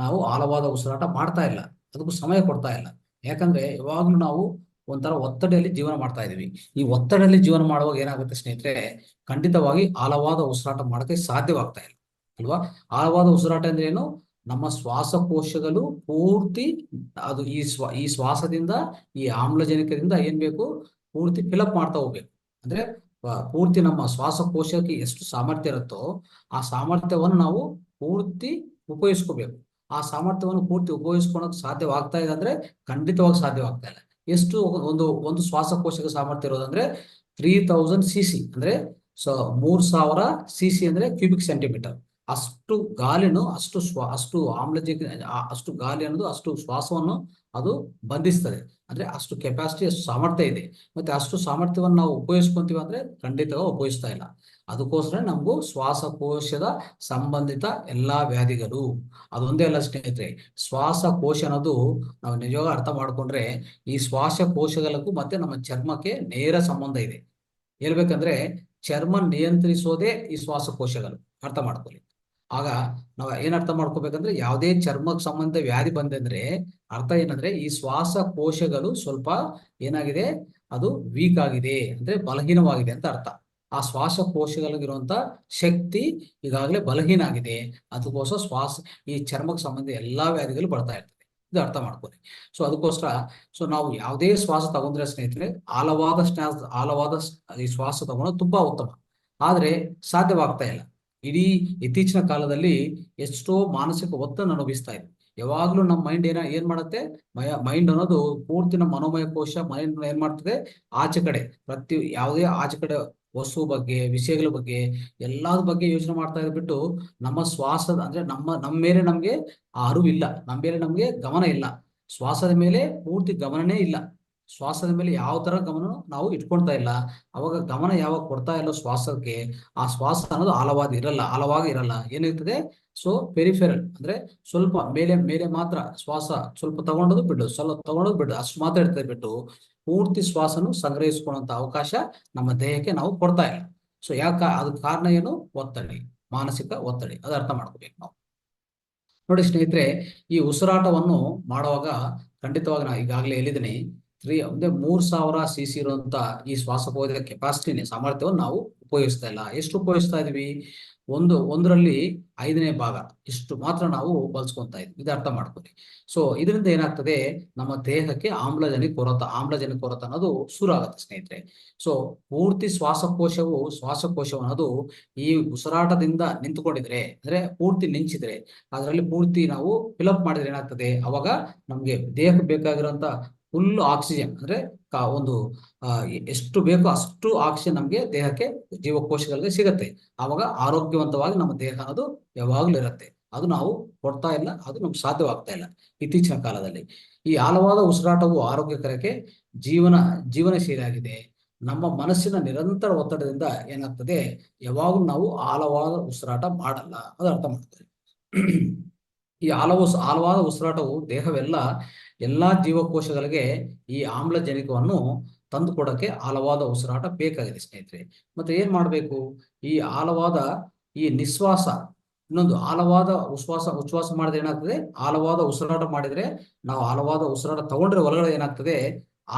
ನಾವು ಆಳವಾದ ಉಸಿರಾಟ ಮಾಡ್ತಾ ಇಲ್ಲ, ಅದಕ್ಕೂ ಸಮಯ ಕೊಡ್ತಾ ಇಲ್ಲ. ಯಾಕಂದ್ರೆ ಯಾವಾಗ್ಲೂ ನಾವು ಒಂಥರ ಒತ್ತಡದಲ್ಲಿ ಜೀವನ ಮಾಡ್ತಾ ಇದೀವಿ. ಈ ಒತ್ತಡದಲ್ಲಿ ಜೀವನ ಮಾಡುವಾಗ ಏನಾಗುತ್ತೆ ಸ್ನೇಹಿತರೆ? ಖಂಡಿತವಾಗಿ ಆಳವಾದ ಉಸಿರಾಟ ಮಾಡೋಕೆ ಸಾಧ್ಯವಾಗ್ತಾ ಇಲ್ಲ ಅಲ್ವಾ? ಆಳವಾದ ಉಸಿರಾಟ ಅಂದ್ರೆ ಏನು? ನಮ್ಮ ಶ್ವಾಸಕೋಶಗಳು ಪೂರ್ತಿ ಅದು ಈ ಶ್ವಾಸದಿಂದ, ಈ ಆಮ್ಲಜನಕದಿಂದ ಏನ್ ಬೇಕು? ಪೂರ್ತಿ ಫಿಲಪ್ ಮಾಡ್ತಾ ಹೋಗ್ಬೇಕು. ಅಂದ್ರೆ ಪೂರ್ತಿ ನಮ್ಮ ಶ್ವಾಸಕೋಶಕ್ಕೆ ಎಷ್ಟು ಸಾಮರ್ಥ್ಯ ಇರುತ್ತೋ ಆ ಸಾಮರ್ಥ್ಯವನ್ನು ನಾವು ಪೂರ್ತಿ ಉಪಯೋಗಿಸ್ಕೋಬೇಕು. ಆ ಸಾಮರ್ಥ್ಯವನ್ನು ಪೂರ್ತಿ ಉಪಯೋಗಿಸ್ಕೊಳಕ್ ಸಾಧ್ಯವಾಗ್ತಾ ಇದೆ ಅಂದ್ರೆ ಖಂಡಿತವಾಗಿ ಸಾಧ್ಯವಾಗ್ತಾ ಇಲ್ಲ. ಎಷ್ಟು? ಒಂದು ಶ್ವಾಸಕೋಶಕ್ಕೆ ಸಾಮರ್ಥ್ಯ ಇರೋದಂದ್ರೆ 3000 cc ಅಂದ್ರೆ 3000 cc ಅಂದ್ರೆ ಕ್ಯೂಬಿಕ್ ಸೆಂಟಿಮೀಟರ್. ಅಷ್ಟು ಗಾಳಿನು ಅಷ್ಟು ಆಮ್ಲಜನಕ ಅಷ್ಟು ಗಾಳಿ ಅನ್ನೋದು ಅಷ್ಟು ಶ್ವಾಸವನ್ನು ಅದು ಬಂಧಿಸ್ತದೆ. ಅಂದ್ರೆ ಅಷ್ಟು ಕೆಪಾಸಿಟಿ, ಅಷ್ಟು ಸಾಮರ್ಥ್ಯ ಇದೆ. ಮತ್ತೆ ಅಷ್ಟು ಸಾಮರ್ಥ್ಯವನ್ನು ನಾವು ಉಪಯೋಗಿಸ್ಕೊಂತೀವಿ ಅಂದ್ರೆ ಖಂಡಿತವಾಗಿ ಉಪಯೋಗಿಸ್ತಾ ಇಲ್ಲ. ಅದಕ್ಕೋಸ್ಕರ ನಮಗೂ ಶ್ವಾಸಕೋಶದ ಸಂಬಂಧಿತ ಎಲ್ಲಾ ವ್ಯಾಧಿಗಳು, ಅದೊಂದೇ ಅಲ್ಲ ಸ್ನೇಹಿತರೆ, ಶ್ವಾಸಕೋಶ ಅನ್ನೋದು ನಾವು ನಿಜವಾಗ ಅರ್ಥ ಮಾಡ್ಕೊಂಡ್ರೆ ಈ ಶ್ವಾಸಕೋಶಗಳಿಗೂ ಮತ್ತೆ ನಮ್ಮ ಚರ್ಮಕ್ಕೆ ನೇರ ಸಂಬಂಧ ಇದೆ. ಹೇಳ್ಬೇಕಂದ್ರೆ ಚರ್ಮ ನಿಯಂತ್ರಿಸೋದೇ ಈ ಶ್ವಾಸಕೋಶಗಳು, ಅರ್ಥ ಮಾಡ್ಕೊಳ್ಳಿ. ಆಗ ನಾವು ಏನ್ ಅರ್ಥ ಮಾಡ್ಕೋಬೇಕಂದ್ರೆ ಯಾವುದೇ ಚರ್ಮಕ್ಕೆ ಸಂಬಂಧ ವ್ಯಾಧಿ ಬಂದಂದ್ರೆ ಅರ್ಥ ಏನಂದ್ರೆ ಈ ಶ್ವಾಸಕೋಶಗಳು ಸ್ವಲ್ಪ ಏನಾಗಿದೆ, ಅದು ವೀಕ್ ಆಗಿದೆ, ಅಂದ್ರೆ ಬಲಹೀನವಾಗಿದೆ ಅಂತ ಅರ್ಥ. ಆ ಶ್ವಾಸಕೋಶಗಳಿಗಿರುವಂತ ಶಕ್ತಿ ಈಗಾಗಲೇ ಬಲಹೀನ ಆಗಿದೆ. ಅದಕ್ಕೋಸ್ಕರ ಈ ಚರ್ಮಕ್ಕೆ ಸಂಬಂಧ ಎಲ್ಲಾ ವ್ಯಾಧಿಗಳು ಬರ್ತಾ ಇರ್ತದೆ. ಇದು ಅರ್ಥ ಮಾಡ್ಕೊಳ್ಳಿ. ಅದಕ್ಕೋಸ್ಕರ ನಾವು ಯಾವುದೇ ಶ್ವಾಸ ತಗೊಂಡ್ರೆ ಸ್ನೇಹಿತರೆ, ಆಳವಾದ ಈ ಶ್ವಾಸ ತಗೊಳ್ಳೋದು ತುಂಬಾ ಉತ್ತಮ. ಆದ್ರೆ ಸಾಧ್ಯವಾಗ್ತಾ ಇಲ್ಲ. ಇಡೀ ಇತ್ತೀಚಿನ ಕಾಲದಲ್ಲಿ ಎಷ್ಟೋ ಮಾನಸಿಕ ಒತ್ತಡ ಅನುಭವಿಸ್ತಾ ಇದೆ. ಯಾವಾಗ್ಲೂ ನಮ್ಮ ಮೈಂಡ್ ಏನ್ ಮಾಡುತ್ತೆ, ಮೈಂಡ್ ಅನ್ನೋದು ಪೂರ್ತಿ ನಮ್ಮ ಮನೋಮಯ ಕೋಶ ಮೈಂಡ್ ಏನ್ ಮಾಡ್ತದೆ, ಆಚೆ ಕಡೆ ಯಾವುದೇ ಆಚೆ ಕಡೆ ವಸ್ತು ಬಗ್ಗೆ, ವಿಷಯಗಳ ಬಗ್ಗೆ, ಎಲ್ಲಾದ್ರ ಬಗ್ಗೆ ಯೋಚನೆ ಮಾಡ್ತಾ ಇದ್ಬಿಟ್ಟು ನಮ್ಮ ಶ್ವಾಸದ ಅಂದ್ರೆ ನಮ್ಮ ಮೇಲೆ ನಮ್ಗೆ ಆ ಅರಿವಿಲ್ಲ, ನಮ್ಮ ಮೇಲೆ ನಮ್ಗೆ ಗಮನ ಇಲ್ಲ, ಶ್ವಾಸದ ಮೇಲೆ ಪೂರ್ತಿ ಗಮನನೇ ಇಲ್ಲ. ಶ್ವಾಸದ ಮೇಲೆ ಯಾವ ತರ ಗಮನ ನಾವು ಇಟ್ಕೊಳ್ತಾ ಇಲ್ಲ. ಅವಾಗ ಗಮನ ಯಾವಾಗ ಕೊಡ್ತಾ ಇಲ್ಲ ಶ್ವಾಸಕ್ಕೆ, ಆ ಶ್ವಾಸ ಅನ್ನೋದು ಆಳವಾಗಿ ಇರಲ್ಲ. ಏನಿರ್ತದೆ, ಪೆರಿಫೆರಲ್ ಅಂದ್ರೆ ಸ್ವಲ್ಪ ಮೇಲೆ ಮೇಲೆ ಮಾತ್ರ ಶ್ವಾಸ, ಸ್ವಲ್ಪ ತಗೊಂಡೋದು ಬಿಡು, ಸ್ವಲ್ಪ ತಗೊಂಡೋದು ಬಿಡು, ಅಷ್ಟು ಮಾತ್ರ ಇರ್ತದೆ ಬಿಟ್ಟು ಪೂರ್ತಿ ಶ್ವಾಸನು ಸಂಗ್ರಹಿಸ್ಕೊಳ್ಳುವಂತ ಅವಕಾಶ ನಮ್ಮ ದೇಹಕ್ಕೆ ನಾವು ಕೊಡ್ತಾ ಇಲ್ಲ. ಅದಕ್ಕೆ ಕಾರಣ ಏನು? ಒತ್ತಡ, ಮಾನಸಿಕ ಒತ್ತಡ. ಅದು ಅರ್ಥ ಮಾಡ್ಕೋಬೇಕು ನಾವು. ನೋಡಿ ಸ್ನೇಹಿತರೆ, ಈ ಉಸಿರಾಟವನ್ನು ಮಾಡುವಾಗ ಖಂಡಿತವಾಗಿ ನಾನು ಈಗಾಗಲೇ ಹೇಳಿದ್ದೀನಿ, 3000 cc ಇರುವಂತ ಈ ಶ್ವಾಸಕೋಶದ ಕೆಪಾಸಿಟಿ ಸಾಮರ್ಥ್ಯವನ್ನು ನಾವು ಉಪಯೋಗಿಸ್ತಾ ಇಲ್ಲ. ಎಷ್ಟು ಉಪಯೋಗಿಸ್ತಾ ಇದೀವಿ? ಒಂದರಲ್ಲಿ 5ನೇ ಭಾಗ ಇಷ್ಟು ಮಾತ್ರ ನಾವು ಬಳಸ್ಕೊಂತಾ ಇದ್ವಿ. ಇದು ಅರ್ಥ ಮಾಡ್ಕೊಳ್ಳಿ. ಇದರಿಂದ ಏನಾಗ್ತದೆ, ನಮ್ಮ ದೇಹಕ್ಕೆ ಆಮ್ಲಜನಕ ಕೊರತೆ ಅನ್ನೋದು ಶುರು ಆಗುತ್ತೆ ಸ್ನೇಹಿತರೆ. ಪೂರ್ತಿ ಶ್ವಾಸಕೋಶ ಅನ್ನೋದು ಈ ಉಸಿರಾಟದಿಂದ ನಿಂತುಕೊಂಡಿದ್ರೆ, ಅಂದ್ರೆ ಪೂರ್ತಿ ನಿಂಚಿದ್ರೆ, ಅದರಲ್ಲಿ ಪೂರ್ತಿ ನಾವು ಫಿಲಪ್ ಮಾಡಿದ್ರೆ ಏನಾಗ್ತದೆ, ಅವಾಗ ನಮ್ಗೆ ದೇಹಕ್ಕೆ ಬೇಕಾಗಿರುವಂತ ಫುಲ್ ಆಕ್ಸಿಜನ್ ಅಂದ್ರೆ ಎಷ್ಟು ಬೇಕೋ ಅಷ್ಟು ಆಕ್ಸಿಜನ್ ನಮ್ಗೆ ದೇಹಕ್ಕೆ, ಜೀವಕೋಶಗಳಿಗೆ ಸಿಗತ್ತೆ. ಆವಾಗ ಆರೋಗ್ಯವಂತವಾಗಿ ನಮ್ಮ ದೇಹ ಅನ್ನೋದು ಯಾವಾಗ್ಲೂ ಇರುತ್ತೆ. ಅದು ನಾವು ಕೊಡ್ತಾ ಇಲ್ಲ, ಅದು ನಮ್ಗೆ ಸಾಧ್ಯವಾಗ್ತಾ ಇಲ್ಲ ಇತ್ತೀಚಿನ ಕಾಲದಲ್ಲಿ. ಈ ಆಳವಾದ ಉಸಿರಾಟವು ಆರೋಗ್ಯಕರಕ್ಕೆ ಜೀವನ ಶೈಲಿ ಆಗಿದೆ. ನಮ್ಮ ಮನಸ್ಸಿನ ನಿರಂತರ ಒತ್ತಡದಿಂದ ಏನಾಗ್ತದೆ, ಯಾವಾಗಲೂ ನಾವು ಆಳವಾದ ಉಸಿರಾಟ ಮಾಡಲ್ಲ. ಅದು ಅರ್ಥ ಮಾಡ್ತಾರೆ. ಈ ಆಳವಾದ ಉಸಿರಾಟವು ಎಲ್ಲಾ ಜೀವಕೋಶಗಳಿಗೆ ಈ ಆಮ್ಲಜನಕವನ್ನು ತಂದು ಕೊಡಕ್ಕೆ ಆಳವಾದ ಉಸಿರಾಟ ಬೇಕಾಗಿದೆ ಸ್ನೇಹಿತರೆ. ಮತ್ತೆ ಏನ್ ಮಾಡ್ಬೇಕು, ಈ ನಿಶ್ವಾಸ, ಇನ್ನೊಂದು ಆಳವಾದ ಉಚ್ಛ್ವಾಸ ಮಾಡಿದ್ರೆ ಏನಾಗ್ತದೆ, ಆಳವಾದ ಉಸಿರಾಟ ಮಾಡಿದ್ರೆ, ನಾವು ಆಳವಾದ ಉಸಿರಾಟ ತಗೊಂಡ್ರೆ ಒಳಗಡೆ ಏನಾಗ್ತದೆ,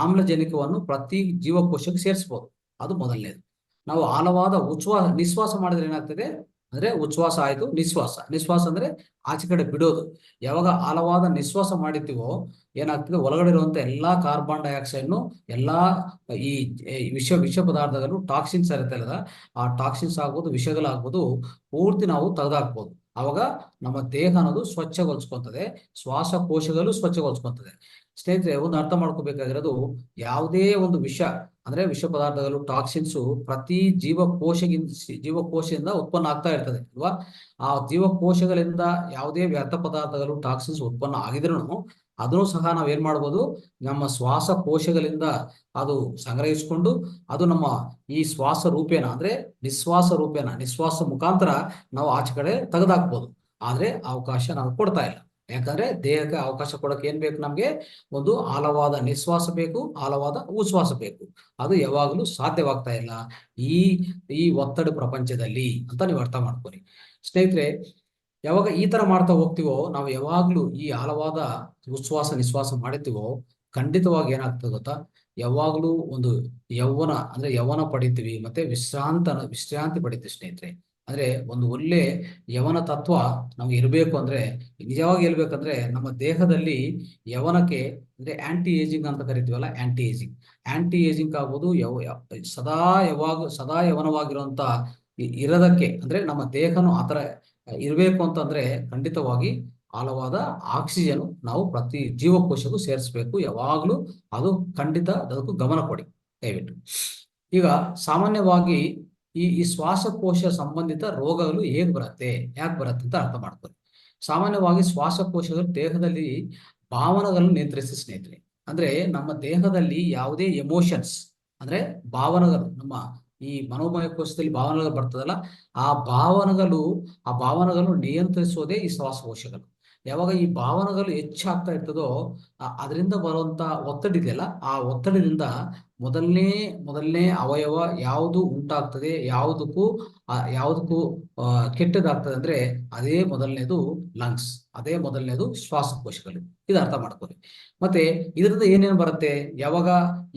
ಆಮ್ಲಜನಕವನ್ನು ಪ್ರತಿ ಜೀವಕೋಶಕ್ಕೆ ಸೇರಿಸಬಹುದು. ಅದು ಮೊದಲನೇದು. ನಾವು ಆಳವಾದ ನಿಶ್ವಾಸ ಮಾಡಿದ್ರೆ ಏನಾಗ್ತದೆ ಅಂದ್ರೆ, ಉಚ್ಛ್ವಾಸ ಆಯ್ತು, ನಿಶ್ವಾಸ ಅಂದ್ರೆ ಆಚೆ ಕಡೆ ಬಿಡೋದು. ಯಾವಾಗ ಆಳವಾದ ನಿಶ್ವಾಸ ಮಾಡಿರ್ತೀವೋ ಏನಾಗ್ತದೆ, ಒಳಗಡೆ ಇರುವಂತ ಎಲ್ಲಾ ಕಾರ್ಬನ್ ಡೈಆಕ್ಸೈಡ್ನು, ಎಲ್ಲಾ ಈ ವಿಷ ಪದಾರ್ಥಗಳು, ಟಾಕ್ಸಿನ್ಸ್ ಇರುತ್ತಲ್ಲ, ಆ ಟಾಕ್ಸಿನ್ಸ್ ಆಗ್ಬೋದು, ವಿಷಗಳಾಗ್ಬೋದು, ಪೂರ್ತಿ ನಾವು ತೆಗೆದಾಕ್ಬೋದು. ಅವಾಗ ನಮ್ಮ ದೇಹ ಅನ್ನೋದು ಸ್ವಚ್ಛಗೊಳಿಸ್ಕೊಂತದೆ, ಶ್ವಾಸಕೋಶಗಳು ಸ್ವಚ್ಛಗೊಳಿಸ್ಕೊಂತದೆ. ಸ್ನೇಹಿತರೆ, ಒಂದು ಅರ್ಥ ಮಾಡ್ಕೋಬೇಕಾಗಿರೋದು, ಯಾವುದೇ ಒಂದು ವಿಷ ಪದಾರ್ಥಗಳು, ಟಾಕ್ಸಿನ್ಸ್ ಪ್ರತಿ ಜೀವಕೋಶದಿಂದ ಉತ್ಪನ್ನ ಆಗ್ತಾ ಇರ್ತದೆ ಅಲ್ವಾ. ಆ ಜೀವಕೋಶಗಳಿಂದ ಯಾವುದೇ ವ್ಯರ್ಥ ಪದಾರ್ಥಗಳು, ಟಾಕ್ಸಿನ್ಸ್ ಉತ್ಪನ್ನ ಆಗಿದ್ರು ಅದನ್ನು ಸಹ ನಾವ್ ಏನ್ ಮಾಡ್ಬೋದು, ನಮ್ಮ ಶ್ವಾಸಕೋಶಗಳಿಂದ ಅದು ಸಂಗ್ರಹಿಸಿಕೊಂಡು ಅದು ನಮ್ಮ ಈ ಶ್ವಾಸ ರೂಪೇಣ ಅಂದ್ರೆ ನಿಶ್ವಾಸ ಮುಖಾಂತರ ನಾವು ಆಚೆ ಕಡೆ ತೆಗೆದಾಕ್ಬೋದು. ಆದ್ರೆ ಅವಕಾಶ ನಾವು ಕೊಡ್ತಾ ಇಲ್ಲ. ಯಾಕಂದ್ರೆ ದೇಹಕ್ಕೆ ಅವಕಾಶ ಕೊಡಕ್ಕೆ ಏನ್ ಬೇಕು, ನಮ್ಗೆ ಒಂದು ಆಳವಾದ ನಿಶ್ವಾಸ ಬೇಕು, ಆಳವಾದ ಉಚ್ಛ್ವಾಸ ಬೇಕು. ಅದು ಯಾವಾಗಲೂ ಸಾಧ್ಯವಾಗ್ತಾ ಇಲ್ಲ ಈ ಒತ್ತಡ ಪ್ರಪಂಚದಲ್ಲಿ ಅಂತ ನೀವು ಅರ್ಥ ಮಾಡ್ಕೊಳ್ಳಿ ಸ್ನೇಹಿತರೆ. ಯಾವಾಗ ಈ ತರ ಮಾಡ್ತಾ ಹೋಗ್ತೀವೋ, ನಾವು ಯಾವಾಗ್ಲೂ ಈ ಆಳವಾದ ನಿಶ್ವಾಸ ಮಾಡುತ್ತೀವೋ, ಖಂಡಿತವಾಗಿ ಏನಾಗ್ತದೆ ಗೊತ್ತಾ, ಯಾವಾಗ್ಲೂ ಒಂದು ಯೌವನ ಪಡಿತೀವಿ, ಮತ್ತೆ ವಿಶ್ರಾಂತಿ ಪಡಿತೀವಿ ಸ್ನೇಹಿತರೆ. ಅಂದ್ರೆ ಒಂದು ಒಳ್ಳೆ ಯವನ ತತ್ವ ನಮ್ಗೆ ಇರಬೇಕು ಅಂದ್ರೆ, ನಿಜವಾಗಿ ಹೇಳ್ಬೇಕಂದ್ರೆ ನಮ್ಮ ದೇಹದಲ್ಲಿ ಯವನಕ್ಕೆ ಅಂದ್ರೆ ಆಂಟಿ ಏಜಿಂಗ್ ಅಂತ ಕರಿತೀವಲ್ಲ, ಆಂಟಿ ಏಜಿಂಗ್ ಆಗ್ಬೋದು, ಸದಾ ಯವನವಾಗಿರುವಂತ ಇರೋದಕ್ಕೆ ಅಂದ್ರೆ ನಮ್ಮ ದೇಹನು ಆತರ ಇರಬೇಕು ಅಂತಂದ್ರೆ ಖಂಡಿತವಾಗಿ ಆಳವಾದ ಆಕ್ಸಿಜನ್ ನಾವು ಪ್ರತಿ ಜೀವಕೋಶಕ್ಕೂ ಸೇರಿಸಬೇಕು ಯಾವಾಗ್ಲೂ. ಅದು ಖಂಡಿತ ಅದಕ್ಕೂ ಗಮನ ಕೊಡಿ ದಯವಿಟ್ಟು. ಈಗ ಸಾಮಾನ್ಯವಾಗಿ ಈ ಶ್ವಾಸಕೋಶ ಸಂಬಂಧಿತ ರೋಗಗಳು ಯಾಕೆ ಬರುತ್ತೆ ಅಂತ ಅರ್ಥ ಮಾಡ್ಕೊಳ್ಳಿ. ಸಾಮಾನ್ಯವಾಗಿ ಶ್ವಾಸಕೋಶಗಳು ದೇಹದಲ್ಲಿ ಭಾವನೆಗಳನ್ನು ನಿಯಂತ್ರಿಸಿ ಸ್ನೇಹಿತರೆ. ಅಂದ್ರೆ ನಮ್ಮ ದೇಹದಲ್ಲಿ ಯಾವುದೇ ಎಮೋಷನ್ಸ್ ಅಂದ್ರೆ ಭಾವನೆಗಳು, ನಮ್ಮ ಈ ಮನೋಮಯ ಕೋಶದಲ್ಲಿ ಭಾವನೆಗಳು ಬರ್ತದಲ್ಲ, ಆ ಭಾವನೆಗಳು ಆ ಭಾವನೆಗಳನ್ನು ನಿಯಂತ್ರಿಸೋದೇ ಈ ಶ್ವಾಸಕೋಶಗಳು. ಯಾವಾಗ ಈ ಭಾವನೆಗಳು ಹೆಚ್ಚಾಗ್ತಾ ಇರ್ತದೋ ಅದರಿಂದ ಬರುವಂತ ಒತ್ತಡ ಇದೆಯಲ್ಲ, ಆ ಒತ್ತಡದಿಂದ ಮೊದಲನೇ ಮೊದಲನೇ ಅವಯವ ಯಾವುದು ಉಂಟಾಗ್ತದೆ, ಯಾವುದಕ್ಕೂ ಕೆಟ್ಟದಾಗ್ತದೆ ಅಂದ್ರೆ ಅದೇ ಮೊದಲನೇದು ಲಂಗ್ಸ್, ಅದೇ ಮೊದಲನೇದು ಶ್ವಾಸಕೋಶಗಳು. ಇದು ಅರ್ಥ ಮಾಡ್ಕೊಳ್ಳಿ. ಮತ್ತೆ ಇದರಿಂದ ಏನೇನು ಬರುತ್ತೆ, ಯಾವಾಗ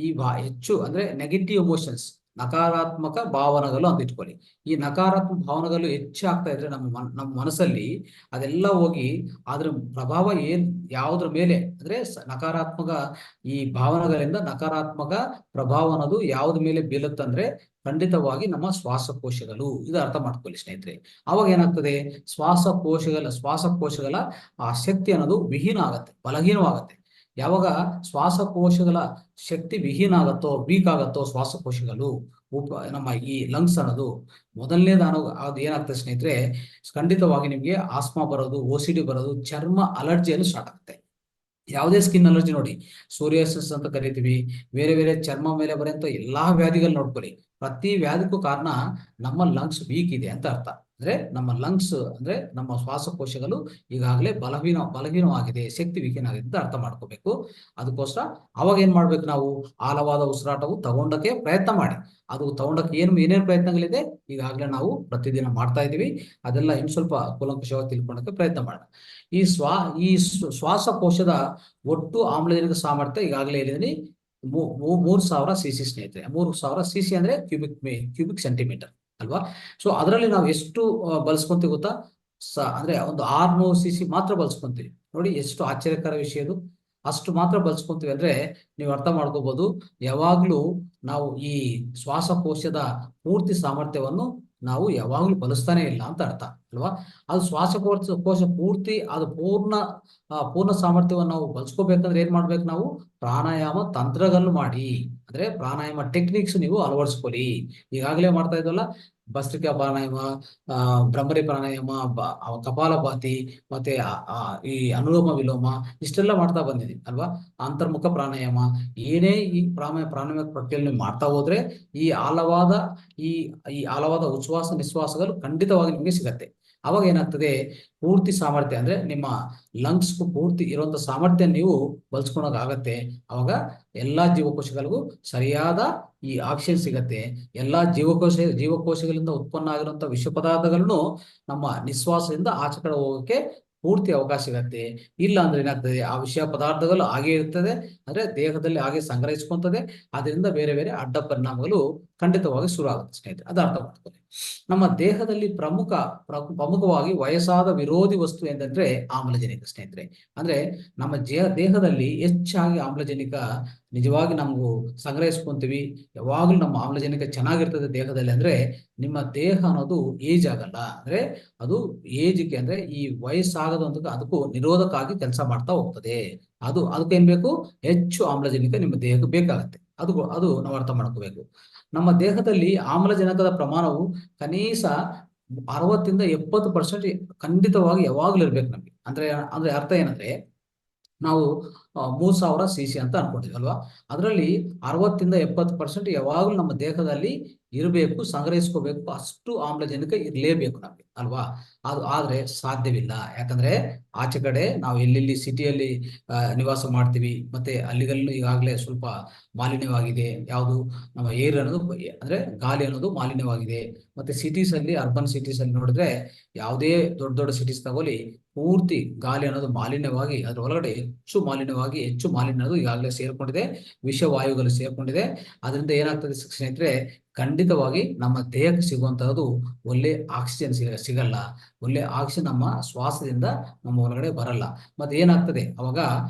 ಈ ಹೆಚ್ಚು ಅಂದ್ರೆ ನೆಗೆಟಿವ್ ಎಮೋಷನ್ಸ್, ನಕಾರಾತ್ಮಕ ಭಾವನೆಗಳು ಅಂತ ಇಟ್ಕೊಳ್ಳಿ. ಈ ನಕಾರಾತ್ಮಕ ಭಾವನೆಗಳು ಹೆಚ್ಚಾಗ್ತಾ ಇದ್ರೆ ನಮ್ಮ ಮನಸ್ಸಲ್ಲಿ ಅದೆಲ್ಲ ಹೋಗಿ ಅದ್ರ ಪ್ರಭಾವ ಯಾವುದ್ರ ಮೇಲೆ ಅಂದ್ರೆ ನಕಾರಾತ್ಮಕ ಈ ಭಾವನೆಗಳಿಂದ ನಕಾರಾತ್ಮಕ ಪ್ರಭಾವ ಅನ್ನೋದು ಯಾವ್ದ ಮೇಲೆ ಬೀಳುತ್ತಂದ್ರೆ ಖಂಡಿತವಾಗಿ ನಮ್ಮ ಶ್ವಾಸಕೋಶಗಳು. ಇದು ಅರ್ಥ ಮಾಡ್ಕೊಳ್ಳಿ ಸ್ನೇಹಿತರೆ. ಅವಾಗ ಏನಾಗ್ತದೆ, ಶ್ವಾಸಕೋಶಗಳ ಆ ಶಕ್ತಿ ಅನ್ನೋದು ವಿಹೀನ ಆಗತ್ತೆ, ಬಲಹೀನವಾಗತ್ತೆ. ಯಾವಾಗ ಶ್ವಾಸಕೋಶಗಳ ಶಕ್ತಿ ವಿಹೀನ ಆಗತ್ತೋ, ವೀಕ್ ಆಗತ್ತೋ ಶ್ವಾಸಕೋಶಗಳು, ನಮ್ಮ ಈ ಲಂಗ್ಸ್ ಅನ್ನೋದು ಮೊದಲನೇದಾನು ಅದು ಏನಾಗ್ತದೆ ಸ್ನೇಹಿತರೆ, ಖಂಡಿತವಾಗಿ ನಿಮ್ಗೆ ಆಸ್ಮಾ ಬರೋದು, OCD ಬರೋದು, ಚರ್ಮ ಅಲರ್ಜಿಯನ್ನು ಸ್ಟಾರ್ಟ್ ಆಗುತ್ತೆ. ಯಾವುದೇ ಸ್ಕಿನ್ ಅಲರ್ಜಿ ನೋಡಿ, ಸೋರಿಯಾಸಿಸ್ ಅಂತ ಕರಿತೀವಿ, ಬೇರೆ ಬೇರೆ ಚರ್ಮ ಮೇಲೆ ಬರೆಯಂತ ಎಲ್ಲಾ ವ್ಯಾಧಿಗಳು ನೋಡ್ಕೊಳ್ಳಿ. ಪ್ರತಿ ವ್ಯಾಧಿಗೂ ಕಾರಣ ನಮ್ಮ ಲಂಗ್ಸ್ ವೀಕ್ ಇದೆ ಅಂತ ಅರ್ಥ. ಅಂದ್ರೆ ನಮ್ಮ ಲಂಗ್ಸ್ ಅಂದ್ರೆ ನಮ್ಮ ಶ್ವಾಸಕೋಶಗಳು ಈಗಾಗಲೇ ಬಲಹೀನವಾಗಿದೆ, ಶಕ್ತಿ ವಿಹೀನ ಆಗಿದೆ ಅಂತ ಅರ್ಥ ಮಾಡ್ಕೋಬೇಕು. ಅದಕ್ಕೋಸ್ಕರ ಅವಾಗ ಏನ್ ಮಾಡ್ಬೇಕು, ನಾವು ಆಳವಾದ ಉಸಿರಾಟವು ತಗೊಂಡಕ್ಕೆ ಪ್ರಯತ್ನ ಮಾಡಿ. ಅದು ತಗೊಂಡಕ್ಕೆ ಏನೇನು ಪ್ರಯತ್ನಗಳಿದೆ ಈಗಾಗಲೇ ನಾವು ಪ್ರತಿದಿನ ಮಾಡ್ತಾ ಇದೀವಿ. ಅದೆಲ್ಲ ಇನ್ನು ಸ್ವಲ್ಪ ಕೂಲಂಕಷವಾಗಿ ತಿಳ್ಕೊಳ್ಳೋಕೆ ಪ್ರಯತ್ನ ಮಾಡೋಣ. ಈ ಶ್ವಾಸಕೋಶದ ಒಟ್ಟು ಆಮ್ಲಜನಕ ಸಾಮರ್ಥ್ಯ ಈಗಾಗಲೇ ಹೇಳಿದೀನಿ 3000 cc ಸ್ನೇಹಿತರೆ. 3000 cc ಅಂದ್ರೆ ಕ್ಯೂಬಿಕ್ ಸೆಂಟಿಮೀಟರ್ ಅಲ್ವಾ. ಸೊ ಅದರಲ್ಲಿ ನಾವು ಎಷ್ಟು ಬಳಸ್ಕೊಂತೀವಿ ಗೊತ್ತಾ, ಅಂದ್ರೆ ಒಂದು 600 cc ಮಾತ್ರ ಬಳಸ್ಕೊಂತೀವಿ. ನೋಡಿ ಎಷ್ಟು ಆಶ್ಚರ್ಯಕರ ವಿಷಯ ಇದು. ಅಷ್ಟು ಮಾತ್ರ ಬಳಸ್ಕೊಂತೀವಿ ಅಂದ್ರೆ ನೀವು ಅರ್ಥ ಮಾಡ್ಕೋಬಹುದು, ಯಾವಾಗ್ಲೂ ನಾವು ಈ ಶ್ವಾಸಕೋಶದ ಪೂರ್ತಿ ಸಾಮರ್ಥ್ಯವನ್ನು ನಾವು ಯಾವಾಗ್ಲೂ ಬಳಸ್ತಾನೆ ಇಲ್ಲ ಅಂತ ಅರ್ಥ ಅಲ್ವಾ. ಅದು ಶ್ವಾಸಕೋಶ ಪೂರ್ತಿ ಅದು ಪೂರ್ಣ ಸಾಮರ್ಥ್ಯವನ್ನು ನಾವು ಬಳಸ್ಕೋಬೇಕಂದ್ರೆ ಏನ್ ಮಾಡ್ಬೇಕು, ನಾವು ಪ್ರಾಣಾಯಾಮ ತಂತ್ರಗಳು ಮಾಡಿ, ಅಂದ್ರೆ ಪ್ರಾಣಾಯಾಮ ಟೆಕ್ನಿಕ್ಸ್ ನೀವು ಅಳವಡಿಸ್ಕೊಳ್ಳಿ. ಈಗಾಗಲೇ ಮಾಡ್ತಾ ಇದ್ವಲ್ಲ, ಭಸ್ತ್ರಿಕಾ ಪ್ರಾಣಾಯಾಮ, ಭ್ರಮರಿ ಪ್ರಾಣಾಯಾಮ, ಕಪಾಲಭಾತಿ, ಮತ್ತೆ ಈ ಅನುಲೋಮ ವಿಲೋಮ, ಇಷ್ಟೆಲ್ಲ ಮಾಡ್ತಾ ಬಂದಿದ್ದೀವಿ ಅಲ್ವಾ. ಅಂತರ್ಮುಖ ಪ್ರಾಣಾಯಾಮ, ಏನೇ ಈ ಪ್ರಾಣಾಯಾಮ ಪ್ರಕ್ರಿಯೆ ಮಾಡ್ತಾ ಹೋದ್ರೆ ಈ ಆಳವಾದ ಉಚ್ಛ್ವಾಸ ನಿಶ್ವಾಸಗಳು ಖಂಡಿತವಾಗಿ ನಿಮಗೆ ಸಿಗತ್ತೆ. ಅವಾಗ ಏನಾಗ್ತದೆ, ಪೂರ್ತಿ ಸಾಮರ್ಥ್ಯ ಅಂದ್ರೆ ನಿಮ್ಮ ಲಂಗ್ಸ್ ಪೂರ್ತಿ ಇರುವಂತ ಸಾಮರ್ಥ್ಯ ನೀವು ಬಳಸ್ಕೊಳಕಾಗತ್ತೆ. ಅವಾಗ ಎಲ್ಲಾ ಜೀವಕೋಶಗಳಿಗೂ ಸರಿಯಾದ ಈ ಆಕ್ಸಿಜನ್ ಸಿಗತ್ತೆ. ಎಲ್ಲಾ ಜೀವಕೋಶಗಳಿಂದ ಉತ್ಪನ್ನ ಆಗಿರುವಂತಹ ವಿಷ ಪದಾರ್ಥಗಳನ್ನು ನಮ್ಮ ನಿಶ್ವಾಸದಿಂದ ಆಚೆ ಕಡೆ ಹೋಗಕ್ಕೆ ಪೂರ್ತಿ ಅವಕಾಶ ಸಿಗತ್ತೆ. ಇಲ್ಲ ಅಂದ್ರೆ ಏನಾಗ್ತದೆ, ಆ ವಿಷಯ ಪದಾರ್ಥಗಳು ಹಾಗೆ ಇರ್ತದೆ, ಅಂದ್ರೆ ದೇಹದಲ್ಲಿ ಹಾಗೆ ಸಂಗ್ರಹಿಸ್ಕೊಂತದೆ. ಅದರಿಂದ ಬೇರೆ ಬೇರೆ ಅಡ್ಡ ಪರಿಣಾಮಗಳು ಖಂಡಿತವಾಗಿ ಶುರು ಆಗುತ್ತೆ ಸ್ನೇಹಿತರೆ. ಅದು ಅರ್ಥ ಮಾಡ್ಕೊಳ್ಳಿ. ನಮ್ಮ ದೇಹದಲ್ಲಿ ಪ್ರಮುಖವಾಗಿ ವಯಸ್ಸಾದ ವಿರೋಧಿ ವಸ್ತು ಎಂದಂದ್ರೆ ಆಮ್ಲಜನಕ ಸ್ನೇಹಿತರೆ. ಅಂದ್ರೆ ನಮ್ಮ ದೇಹದಲ್ಲಿ ಹೆಚ್ಚಾಗಿ ಆಮ್ಲಜನಕ ನಿಜವಾಗಿ ನಾವು ಸಂಗ್ರಹಿಸ್ಕೊಂತೀವಿ. ಯಾವಾಗ್ಲೂ ನಮ್ಮ ಆಮ್ಲಜನಕ ಚೆನ್ನಾಗಿರ್ತದೆ ದೇಹದಲ್ಲಿ. ಅಂದ್ರೆ ನಿಮ್ಮ ದೇಹ ಅನ್ನೋದು ಏಜ್ ಆಗಲ್ಲ, ಅಂದ್ರೆ ಅದು ಏಜ್ಗೆ ಅಂದ್ರೆ ಈ ವಯಸ್ಸಾಗದಂತ ಅದಕ್ಕೂ ನಿರೋಧಕ್ಕಾಗಿ ಕೆಲಸ ಮಾಡ್ತಾ ಹೋಗ್ತದೆ. ಅದಕ್ಕೇನ್ ಬೇಕು, ಹೆಚ್ಚು ಆಮ್ಲಜನಕ ನಿಮ್ಮ ದೇಹಕ್ಕೆ ಬೇಕಾಗತ್ತೆ. ಅದು ನಾವು ಅರ್ಥ ಮಾಡ್ಕೋಬೇಕು. ನಮ್ಮ ದೇಹದಲ್ಲಿ ಆಮ್ಲಜನಕದ ಪ್ರಮಾಣವು ಕನಿಷ್ಠ 60-70% ಖಂಡಿತವಾಗಿ ಯಾವಾಗ್ಲೂ ಇರ್ಬೇಕು ನಮ್ಗೆ. ಅಂದ್ರೆ ಅರ್ಥ ಏನಂದ್ರೆ, ನಾವು 3000 cc ಅಂತ ಅನ್ಕೊಂಡಿದ್ವಿ ಅಲ್ವಾ, ಅದರಲ್ಲಿ 60-70% ಯಾವಾಗ್ಲೂ ನಮ್ಮ ದೇಹದಲ್ಲಿ ಇರಬೇಕು, ಸಂಗ್ರಹಿಸ್ಕೋಬೇಕು. ಅಷ್ಟು ಆಮ್ಲಜನಕ ಇರಲೇಬೇಕು ನಮ್ಗೆ ಅಲ್ವಾ. ಆದ್ರೆ ಸಾಧ್ಯವಿಲ್ಲ. ಯಾಕಂದ್ರೆ ಆಚೆ ಕಡೆ ನಾವು ಎಲ್ಲೆಲ್ಲಿ ಸಿಟಿಯಲ್ಲಿ ನಿವಾಸ ಮಾಡ್ತೀವಿ, ಮತ್ತೆ ಅಲ್ಲಿಗಲ್ಲೂ ಈಗಾಗಲೇ ಸ್ವಲ್ಪ ಮಾಲಿನ್ಯವಾಗಿದೆ. ಯಾವುದು ನಮ್ಮ ಏರ್ ಅನ್ನೋದು ಅಂದ್ರೆ ಗಾಳಿ ಅನ್ನೋದು ಮಾಲಿನ್ಯವಾಗಿದೆ. ಮತ್ತೆ ಅರ್ಬನ್ ಸಿಟೀಸ್ ಅಲ್ಲಿ ನೋಡಿದ್ರೆ, ಯಾವುದೇ ದೊಡ್ಡ ಸಿಟೀಸ್ ತಗೊಳ್ಳಿ, ಪೂರ್ತಿ ಗಾಳಿ ಅನ್ನೋದು ಮಾಲಿನ್ಯವಾಗಿ ಅದ್ರ ಒಳಗಡೆ ಹೆಚ್ಚು ಮಾಲಿನ್ಯ ಅನ್ನೋದು ಈಗಾಗಲೇ ಸೇರ್ಕೊಂಡಿದೆ, ವಿಷವಾಯುಗಳು ಸೇರ್ಕೊಂಡಿದೆ. ಅದರಿಂದ ಏನಾಗ್ತದೆ ಸ್ನೇಹಿತರೆ, ಖಂಡಿತವಾಗಿ ನಮ್ಮ ದೇಹಕ್ಕೆ ಸಿಗುವಂತಹದ್ದು ಒಳ್ಳೆ ಆಕ್ಸಿಜನ್ ಸಿಗಲ್ಲ. ಒಳ್ಳೆ ಆಕ್ಸಿಜನ್ ನಮ್ಮ ಶ್ವಾಸದಿಂದ ನಮ್ಮ ಒಳಗಡೆ ಬರಲ್ಲ. ಮತ್ತೆ ಏನಾಗ್ತದೆ, ಅವಾಗ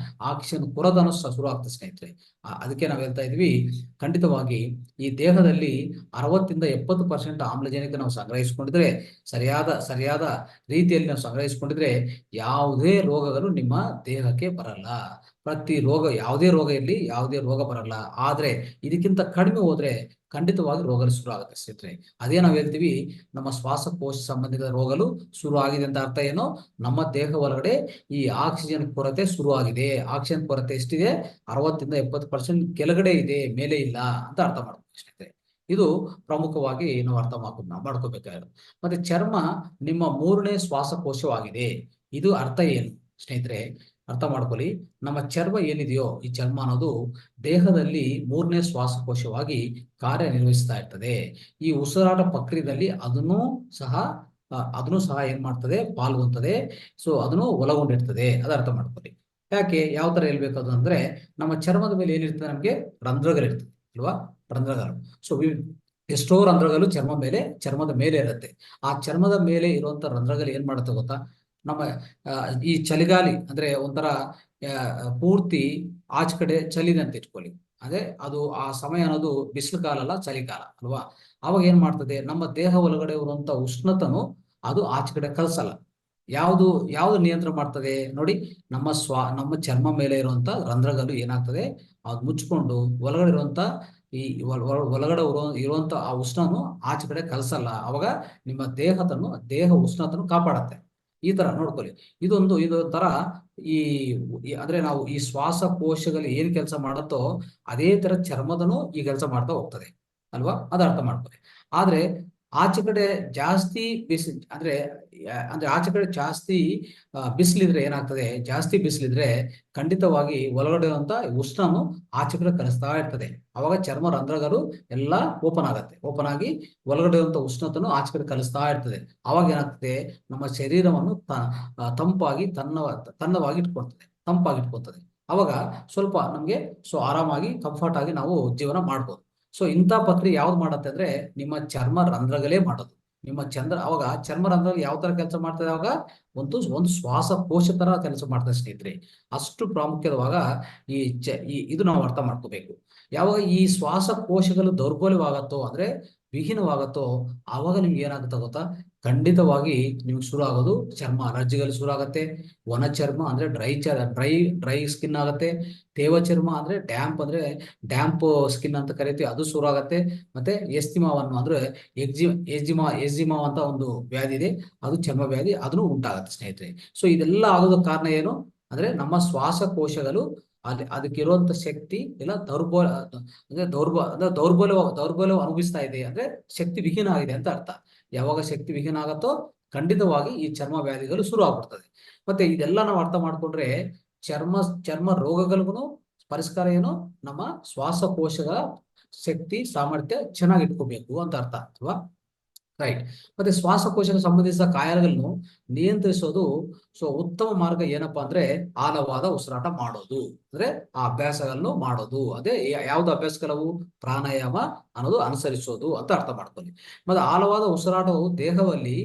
ಆಕ್ಸಿಜನ್ ಕೊರತೆ ಶುರು ಆಗ್ತದೆ ಸ್ನೇಹಿತರೆ. ಅದಕ್ಕೆ ನಾವು ಹೇಳ್ತಾ ಇದ್ವಿ, ಖಂಡಿತವಾಗಿ ಈ ದೇಹದಲ್ಲಿ 60-70% ಆಮ್ಲಜನಕ ನಾವು ಸಂಗ್ರಹಿಸಿಕೊಂಡಿದ್ರೆ, ಸರಿಯಾದ ರೀತಿಯಲ್ಲಿ ನಾವು ಸಂಗ್ರಹಿಸಿಕೊಂಡಿದ್ರೆ ಯಾವುದೇ ರೋಗಗಳು ನಿಮ್ಮ ದೇಹಕ್ಕೆ ಬರಲ್ಲ. ಪ್ರತಿ ರೋಗ, ಯಾವುದೇ ರೋಗ ಇರಲಿ, ಯಾವುದೇ ರೋಗ ಬರಲ್ಲ. ಆದ್ರೆ ಇದಕ್ಕಿಂತ ಕಡಿಮೆ ಹೋದ್ರೆ ಖಂಡಿತವಾಗಿ ರೋಗಗಳು ಶುರು ಆಗುತ್ತೆ ಸ್ನೇಹಿತರೆ. ಅದೇ ನಾವು ಹೇಳ್ತೀವಿ, ನಮ್ಮ ಶ್ವಾಸಕೋಶ ಸಂಬಂಧಿತ ರೋಗಗಳು ಶುರು ಆಗಿದೆ ಅಂತ ಅರ್ಥ ಏನು? ನಮ್ಮ ದೇಹ ಒಳಗಡೆ ಈ ಆಕ್ಸಿಜನ್ ಕೊರತೆ ಶುರು ಆಗಿದೆ. ಆಕ್ಸಿಜನ್ ಕೊರತೆ ಎಷ್ಟಿದೆ? 60-70% ಕೆಳಗಡೆ ಇದೆ, ಮೇಲೆ ಇಲ್ಲ ಅಂತ ಅರ್ಥ ಮಾಡ್ಬೇಕು ಸ್ನೇಹಿತರೆ. ಇದು ಪ್ರಮುಖವಾಗಿ ನಾವು ಅರ್ಥ ಮಾಡ್ಕೋಬೇಕಾಗಿರೋದು. ಮತ್ತೆ ಚರ್ಮ ನಿಮ್ಮ 3ನೇ ಶ್ವಾಸಕೋಶವಾಗಿದೆ. ಇದು ಅರ್ಥ ಏನು ಸ್ನೇಹಿತರೆ? ಅರ್ಥ ಮಾಡ್ಕೊಳ್ಳಿ. ನಮ್ಮ ಚರ್ಮ ಏನಿದೆಯೋ, ಈ ಚರ್ಮ ಅನ್ನೋದು ದೇಹದಲ್ಲಿ 3ನೇ ಶ್ವಾಸಕೋಶವಾಗಿ ಕಾರ್ಯನಿರ್ವಹಿಸ್ತಾ ಇರ್ತದೆ. ಈ ಉಸಿರಾಟ ಪ್ರಕ್ರಿಯೆಯಲ್ಲಿ ಅದನ್ನು ಸಹ ಏನ್ ಮಾಡ್ತದೆ? ಪಾಲ್ಗೊಳ್ತದೆ. ಸೊ ಅದನ್ನು ಒಳಗೊಂಡಿರ್ತದೆ. ಅದು ಅರ್ಥ ಮಾಡ್ಕೊಳ್ಳಿ. ಯಾಕೆ, ಯಾವ ತರ ಹೇಳ್ಬೇಕು ಅಂದ್ರೆ, ನಮ್ಮ ಚರ್ಮದ ಮೇಲೆ ಏನಿರ್ತದೆ? ನಮ್ಗೆ ರಂಧ್ರಗಳಿರ್ತದೆ ಅಲ್ವಾ? ರಂಧ್ರಗಳು. ಸೊ ಎಷ್ಟೋ ರಂಧ್ರಗಳು ಚರ್ಮದ ಮೇಲೆ ಇರುತ್ತೆ. ಆ ಚರ್ಮದ ಮೇಲೆ ಇರುವಂತ ರಂಧ್ರಗಳು ಏನ್ ಮಾಡುತ್ತೆ ಗೊತ್ತಾ? ನಮ್ಮ ಈ ಚಳಿಗಾಲಿ ಅಂದ್ರೆ ಒಂಥರ ಪೂರ್ತಿ ಆಚ ಕಡೆ ಚಲಿದೆ ಅಂತ ಇಟ್ಕೊಳ್ಳಿ. ಅದೇ ಅದು ಆ ಸಮಯ ಅನ್ನೋದು ಬಿಸಿಲು ಕಾಲ ಅಲ್ಲ, ಚಳಿಗಾಲ ಅಲ್ವಾ? ಅವಾಗ ಏನ್ ಮಾಡ್ತದೆ? ನಮ್ಮ ದೇಹ ಒಳಗಡೆ ಇರುವಂತ ಉಷ್ಣತನು ಅದು ಆಚೆ ಕಡೆ ಕಳ್ಸಲ್ಲ. ಯಾವುದು ನಿಯಂತ್ರಣ ಮಾಡ್ತದೆ ನೋಡಿ? ನಮ್ಮ ಚರ್ಮ ಮೇಲೆ ಇರುವಂತ ರಂಧ್ರಗಳು ಏನಾಗ್ತದೆ? ಅದು ಮುಚ್ಕೊಂಡು ಒಳಗಡೆ ಇರುವಂತ ಈ ಒಳಗಡೆ ಇರುವಂತ ಆ ಉಷ್ಣನು ಆಚೆ ಕಡೆ ಕಳ್ಸಲ್ಲ. ಅವಾಗ ನಿಮ್ಮ ದೇಹ ಉಷ್ಣತನು ಕಾಪಾಡತ್ತೆ. ಈ ತರ ನೋಡ್ಕೊಳ್ಳಿ. ಇದು ತರ ಈ ಅಂದ್ರೆ ನಾವು ಈ ಶ್ವಾಸಕೋಶಗಳು ಏನ್ ಕೆಲಸ ಮಾಡತ್ತೋ ಅದೇ ತರ ಚರ್ಮದನು ಈ ಕೆಲಸ ಮಾಡ್ತಾ ಹೋಗ್ತದೆ ಅಲ್ವಾ? ಅದ ಅರ್ಥ ಮಾಡ್ಕೊಳ್ಳಿ. ಆದ್ರೆ ಆಚೆ ಕಡೆ ಜಾಸ್ತಿ ಅಂದ್ರೆ ಆಚೆ ಕಡೆ ಜಾಸ್ತಿ ಬಿಸಿಲಿದ್ರೆ ಏನಾಗ್ತದೆ? ಜಾಸ್ತಿ ಬಿಸಿಲಿದ್ರೆ ಖಂಡಿತವಾಗಿ ಒಳಗಡೆ ಇರುವಂತ ಉಷ್ಣನು ಆಚೆ ಕಡೆ ಕಳಿಸ್ತಾ ಇರ್ತದೆ. ಅವಾಗ ಚರ್ಮ ರಂಧ್ರಗಳು ಎಲ್ಲ ಓಪನ್ ಆಗಿ ಒಳಗಡೆ ಇರುವಂತ ಉಷ್ಣತನು ಆಚೆ ಕಡೆ ಕಳಿಸ್ತಾ ಇರ್ತದೆ. ಅವಾಗ ಏನಾಗ್ತದೆ? ನಮ್ಮ ಶರೀರವನ್ನು ತಂಪಾಗಿ ಇಟ್ಕೊಳ್ತದೆ. ಅವಾಗ ಸ್ವಲ್ಪ ನಮ್ಗೆ ಆರಾಮಾಗಿ ಕಂಫರ್ಟ್ ಆಗಿ ನಾವು ಜೀವನ ಮಾಡ್ಬೋದು. ಸೊ ಇಂಥ ಪ್ರಕ್ರಿಯೆ ಯಾವ್ದು ಮಾಡತ್ತೆ ಅಂದ್ರೆ ನಿಮ್ಮ ಚರ್ಮ ರಂಧ್ರಗಳೇ ಮಾಡೋದು. ಅವಾಗ ಚರ್ಮ ರಂಧ್ರಗಳು ಯಾವ ತರ ಕೆಲಸ ಮಾಡ್ತದೆ? ಅವಾಗ ಒಂದು ಶ್ವಾಸಕೋಶ ತರ ಕೆಲಸ ಮಾಡ್ತದೆ ಸ್ನೇಹಿತರೆ. ಅಷ್ಟು ಪ್ರಾಮುಖ್ಯದವಾಗ ಇದು ನಾವು ಅರ್ಥ ಮಾಡ್ಕೋಬೇಕು. ಯಾವಾಗ ಈ ಶ್ವಾಸಕೋಶಗಳು ದೌರ್ಬಲ್ಯವಾಗತ್ತೋ ಅಂದ್ರೆ ವಿಹೀನವಾಗತ್ತೋ ಆವಾಗ ನಿಮ್ಗೆ ಏನಾಗುತ್ತೆ ಗೊತ್ತಾ? ಖಂಡಿತವಾಗಿ ನಿಮ್ಗೆ ಶುರು ಆಗೋದು ಚರ್ಮ ಅಲರ್ಜಿಗಳು ಶುರು ಆಗತ್ತೆ. ಒಣ ಚರ್ಮ ಅಂದ್ರೆ ಡ್ರೈ ಸ್ಕಿನ್ ಆಗತ್ತೆ. ತೇವ ಚರ್ಮ ಅಂದ್ರೆ ಡ್ಯಾಂಪ್ ಸ್ಕಿನ್ ಅಂತ ಕರಿತೀವಿ, ಅದು ಶುರು ಆಗತ್ತೆ. ಮತ್ತೆ ಎಸ್ತಿಮಾವನ್ನು ಅಂದ್ರೆ ಎಸ್ಜಿಮಾ ಅಂತ ಒಂದು ವ್ಯಾಧಿ ಇದೆ, ಅದು ಚರ್ಮ ವ್ಯಾಧಿ, ಅದನ್ನು ಉಂಟಾಗತ್ತೆ ಸ್ನೇಹಿತರೆ. ಸೊ ಇದೆಲ್ಲ ಆಗೋದಕ್ಕೆ ಕಾರಣ ಏನು ಅಂದ್ರೆ ನಮ್ಮ ಶ್ವಾಸಕೋಶಗಳು ಅದಕ್ಕಿರುವಂತ ಶಕ್ತಿ ಇಲ್ಲ ದೌರ್ಬಲ್ಯ ಅನುಭವಿಸ್ತಾ ಇದೆ, ಅಂದ್ರೆ ಶಕ್ತಿ ವಿಹೀನ ಆಗಿದೆ ಅಂತ ಅರ್ಥ. ಯಾವಾಗ ಶಕ್ತಿ ವಿಹೀನ ಆಗತ್ತೋ ಖಂಡಿತವಾಗಿ ಈ ಚರ್ಮ ವ್ಯಾಧಿಗಳು ಶುರು ಆಗ್ಬಿಡ್ತದೆ. ಮತ್ತೆ ಇದೆಲ್ಲ ನಾವು ಅರ್ಥ ಮಾಡ್ಕೊಂಡ್ರೆ ಚರ್ಮ ರೋಗಗಳಿಗೂ ಪರಿಷ್ಕಾರ ಏನು? ನಮ್ಮ ಶ್ವಾಸಕೋಶಗಳ ಶಕ್ತಿ ಸಾಮರ್ಥ್ಯ ಚೆನ್ನಾಗಿ ಇಟ್ಕೋಬೇಕು ಅಂತ ಅರ್ಥ ಅಲ್ವಾ? ರೈಟ್. ಮತ್ತೆ ಶ್ವಾಸಕೋಶಕ್ಕೆ ಸಂಬಂಧಿಸಿದ ಕಾಯಿಲೆಗಳನ್ನು ನಿಯಂತ್ರಿಸೋದು ಉತ್ತಮ ಮಾರ್ಗ ಏನಪ್ಪಾ ಅಂದ್ರೆ ಆಳವಾದ ಉಸಿರಾಟ ಮಾಡೋದು. ಅಂದ್ರೆ ಆ ಅಭ್ಯಾಸಗಳನ್ನು ಮಾಡೋದು. ಅದೇ ಯಾವ್ದು ಅಭ್ಯಾಸಗಳವು? ಪ್ರಾಣಾಯಾಮ ಅನ್ನೋದು ಅನುಸರಿಸೋದು ಅಂತ ಅರ್ಥ ಮಾಡ್ಕೊಳ್ಳಿ. ಮತ್ತೆ ಆಳವಾದ ಉಸಿರಾಟವು ದೇಹದಲ್ಲಿ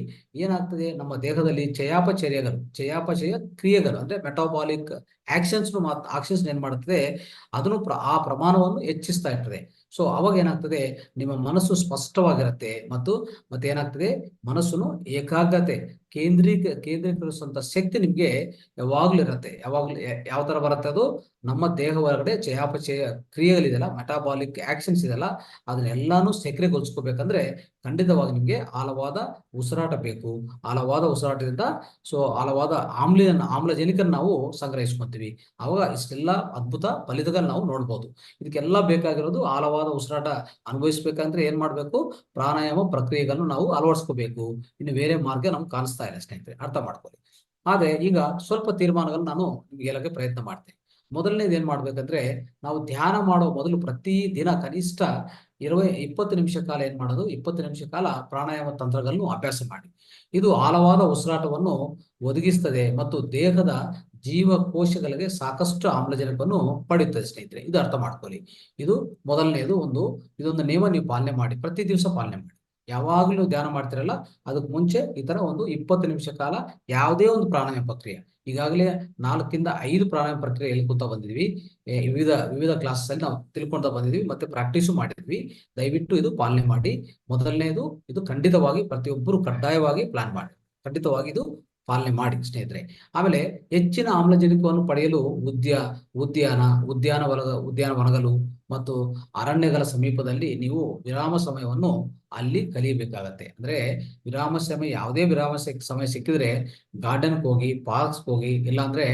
ಏನಾಗ್ತದೆ? ನಮ್ಮ ದೇಹದಲ್ಲಿ ಚಯಾಪಚಯ ಕ್ರಿಯೆಗಳು ಅಂದ್ರೆ ಮೆಟಾಬಾಲಿಕ್ ಆಕ್ಷನ್ಸ್ ಏನ್ ಮಾಡುತ್ತದೆ? ಅದನ್ನು ಆ ಪ್ರಮಾಣವನ್ನು ಹೆಚ್ಚಿಸ್ತಾ ಇರ್ತದೆ. ಸೊ ಅವಾಗ ಏನಾಗ್ತದೆ? ನಿಮ್ಮ ಮನಸ್ಸು ಸ್ಪಷ್ಟವಾಗಿರುತ್ತೆ. ಮತ್ತೆ ಏನಾಗ್ತದೆ? ಮನಸ್ಸುನು ಏಕಾಗ್ರತೆ ಕೇಂದ್ರೀಕರಿಸುವಂತ ಶಕ್ತಿ ನಿಮ್ಗೆ ಯಾವಾಗ್ಲೂ ಇರುತ್ತೆ. ಯಾವ ತರ ಬರುತ್ತೆ ಅದು? ನಮ್ಮ ದೇಹ ಒಳಗಡೆ ಚಯಾಪಚಯ ಕ್ರಿಯೆಗಳಿದೆಯಲ್ಲ, ಮೆಟಾಬಾಲಿಕ್ ಆಕ್ಷನ್ಸ್ ಇದೆಯಲ್ಲ, ಅದನ್ನೆಲ್ಲಾನು ಸಕ್ರಿಯಗೊಳಿಸ್ಕೋಬೇಕಂದ್ರೆ ಖಂಡಿತವಾಗಿ ನಿಮ್ಗೆ ಆಳವಾದ ಉಸಿರಾಟ ಬೇಕು. ಆಳವಾದ ಉಸಿರಾಟದಿಂದ ಆಳವಾದ ಆಮ್ಲಜನಕ ನಾವು ಸಂಗ್ರಹಿಸ್ಕೊಂತೀವಿ. ಅವಾಗ ಇಷ್ಟೆಲ್ಲ ಅದ್ಭುತ ಫಲಿತಗಳು ನಾವು ನೋಡ್ಬೋದು. ಇದಕ್ಕೆಲ್ಲ ಬೇಕಾಗಿರೋದು ಆಳವಾದ ಉಸಿರಾಟ ಅನುಭವಿಸ್ಬೇಕಂದ್ರೆ ಏನ್ ಮಾಡ್ಬೇಕು? ಪ್ರಾಣಾಯಾಮ ಪ್ರಕ್ರಿಯೆಗಳನ್ನು ನಾವು ಅಳವಡಿಸ್ಕೋಬೇಕು. ಇನ್ನು ಬೇರೆ ಮಾರ್ಗ ನಮ್ಗೆ ಕಾಣಿಸ್ತಾ ಇಲ್ಲ ಸ್ನೇಹಿತರೆ, ಅರ್ಥ ಮಾಡ್ಕೊಳ್ಳಿ. ಆದ್ರೆ ಈಗ ಸ್ವಲ್ಪ ತೀರ್ಮಾನಗಳನ್ನು ನಾನು ನಿಮ್ಗೆ ಹೇಳಕ್ಕೆ ಪ್ರಯತ್ನ ಮಾಡ್ತೇನೆ. ಮೊದಲನೇದು ಏನ್ ಮಾಡ್ಬೇಕಂದ್ರೆ, ನಾವು ಧ್ಯಾನ ಮಾಡೋ ಮೊದಲು ಪ್ರತಿ ದಿನ ಕನಿಷ್ಠ 20 ನಿಮಿಷ ಕಾಲ ಏನ್ ಮಾಡೋದು? 20 ನಿಮಿಷ ಕಾಲ ಪ್ರಾಣಾಯಾಮ ತಂತ್ರಗಳನ್ನು ಅಭ್ಯಾಸ ಮಾಡಿ. ಇದು ಆಳವಾದ ಉಸಿರಾಟವನ್ನು ಒದಗಿಸ್ತದೆ ಮತ್ತು ದೇಹದ ಜೀವಕೋಶಗಳಿಗೆ ಸಾಕಷ್ಟು ಆಮ್ಲಜನಕವನ್ನು ಪಡೆಯುತ್ತದೆ ಸ್ನೇಹಿತರೆ. ಇದು ಅರ್ಥ ಮಾಡ್ಕೊಳ್ಳಿ. ಇದು ಮೊದಲನೇದು. ಇದೊಂದು ನಿಯಮ ನೀವು ಪಾಲನೆ ಮಾಡಿ, ಪ್ರತಿ ದಿವಸ ಪಾಲನೆ ಮಾಡಿ. ಯಾವಾಗ್ಲೂ ಧ್ಯಾನ ಮಾಡ್ತಿರಲ್ಲ, ಅದಕ್ಕೆ ಮುಂಚೆ ಈ ತರ 20 ನಿಮಿಷ ಕಾಲ ಯಾವುದೇ ಒಂದು ಪ್ರಾಣಾಯಾಮ ಪ್ರಕ್ರಿಯೆ, ಈಗಾಗಲೇ 4 ಪ್ರಾಣಾಯಾಮ ಪ್ರಕ್ರಿಯೆ ಹೇಳ್ಕೊತಾ ಬಂದಿದ್ವಿ. ವಿವಿಧ ಕ್ಲಾಸಸ್ ಅಲ್ಲಿ ನಾವು ತಿಳ್ಕೊಂತ ಬಂದಿದ್ವಿ, ಮತ್ತೆ ಪ್ರಾಕ್ಟೀಸು ಮಾಡಿದ್ವಿ. ದಯವಿಟ್ಟು ಇದು ಪಾಲನೆ ಮಾಡಿ. ಮೊದಲನೇದು ಇದು ಖಂಡಿತವಾಗಿ ಪ್ರತಿಯೊಬ್ಬರು ಕಡ್ಡಾಯವಾಗಿ ಪ್ಲಾನ್ ಮಾಡಿ. ಖಂಡಿತವಾಗಿ ಇದು ಪಾಲನೆ ಮಾಡಿ ಸ್ನೇಹಿತರೆ. ಆಮೇಲೆ ಹೆಚ್ಚಿನ ಆಮ್ಲಜನಕವನ್ನು ಪಡೆಯಲು ಉದ್ಯಾನ ಉದ್ಯಾನವನಗಳು ಮತ್ತು ಅರಣ್ಯಗಳ ಸಮೀಪದಲ್ಲಿ ನೀವು ವಿರಾಮ ಸಮಯವನ್ನು ಅಲ್ಲಿ ಕಲಿಯಬೇಕಾಗತ್ತೆ. ಅಂದ್ರೆ ವಿರಾಮ ಸಮಯ, ಯಾವುದೇ ಸಮಯ ಸಿಕ್ಕಿದ್ರೆ ಗಾರ್ಡನ್ಗೆ ಹೋಗಿ, ಪಾರ್ಕ್ಸ್ ಹೋಗಿ, ಇಲ್ಲಾಂದ್ರೆ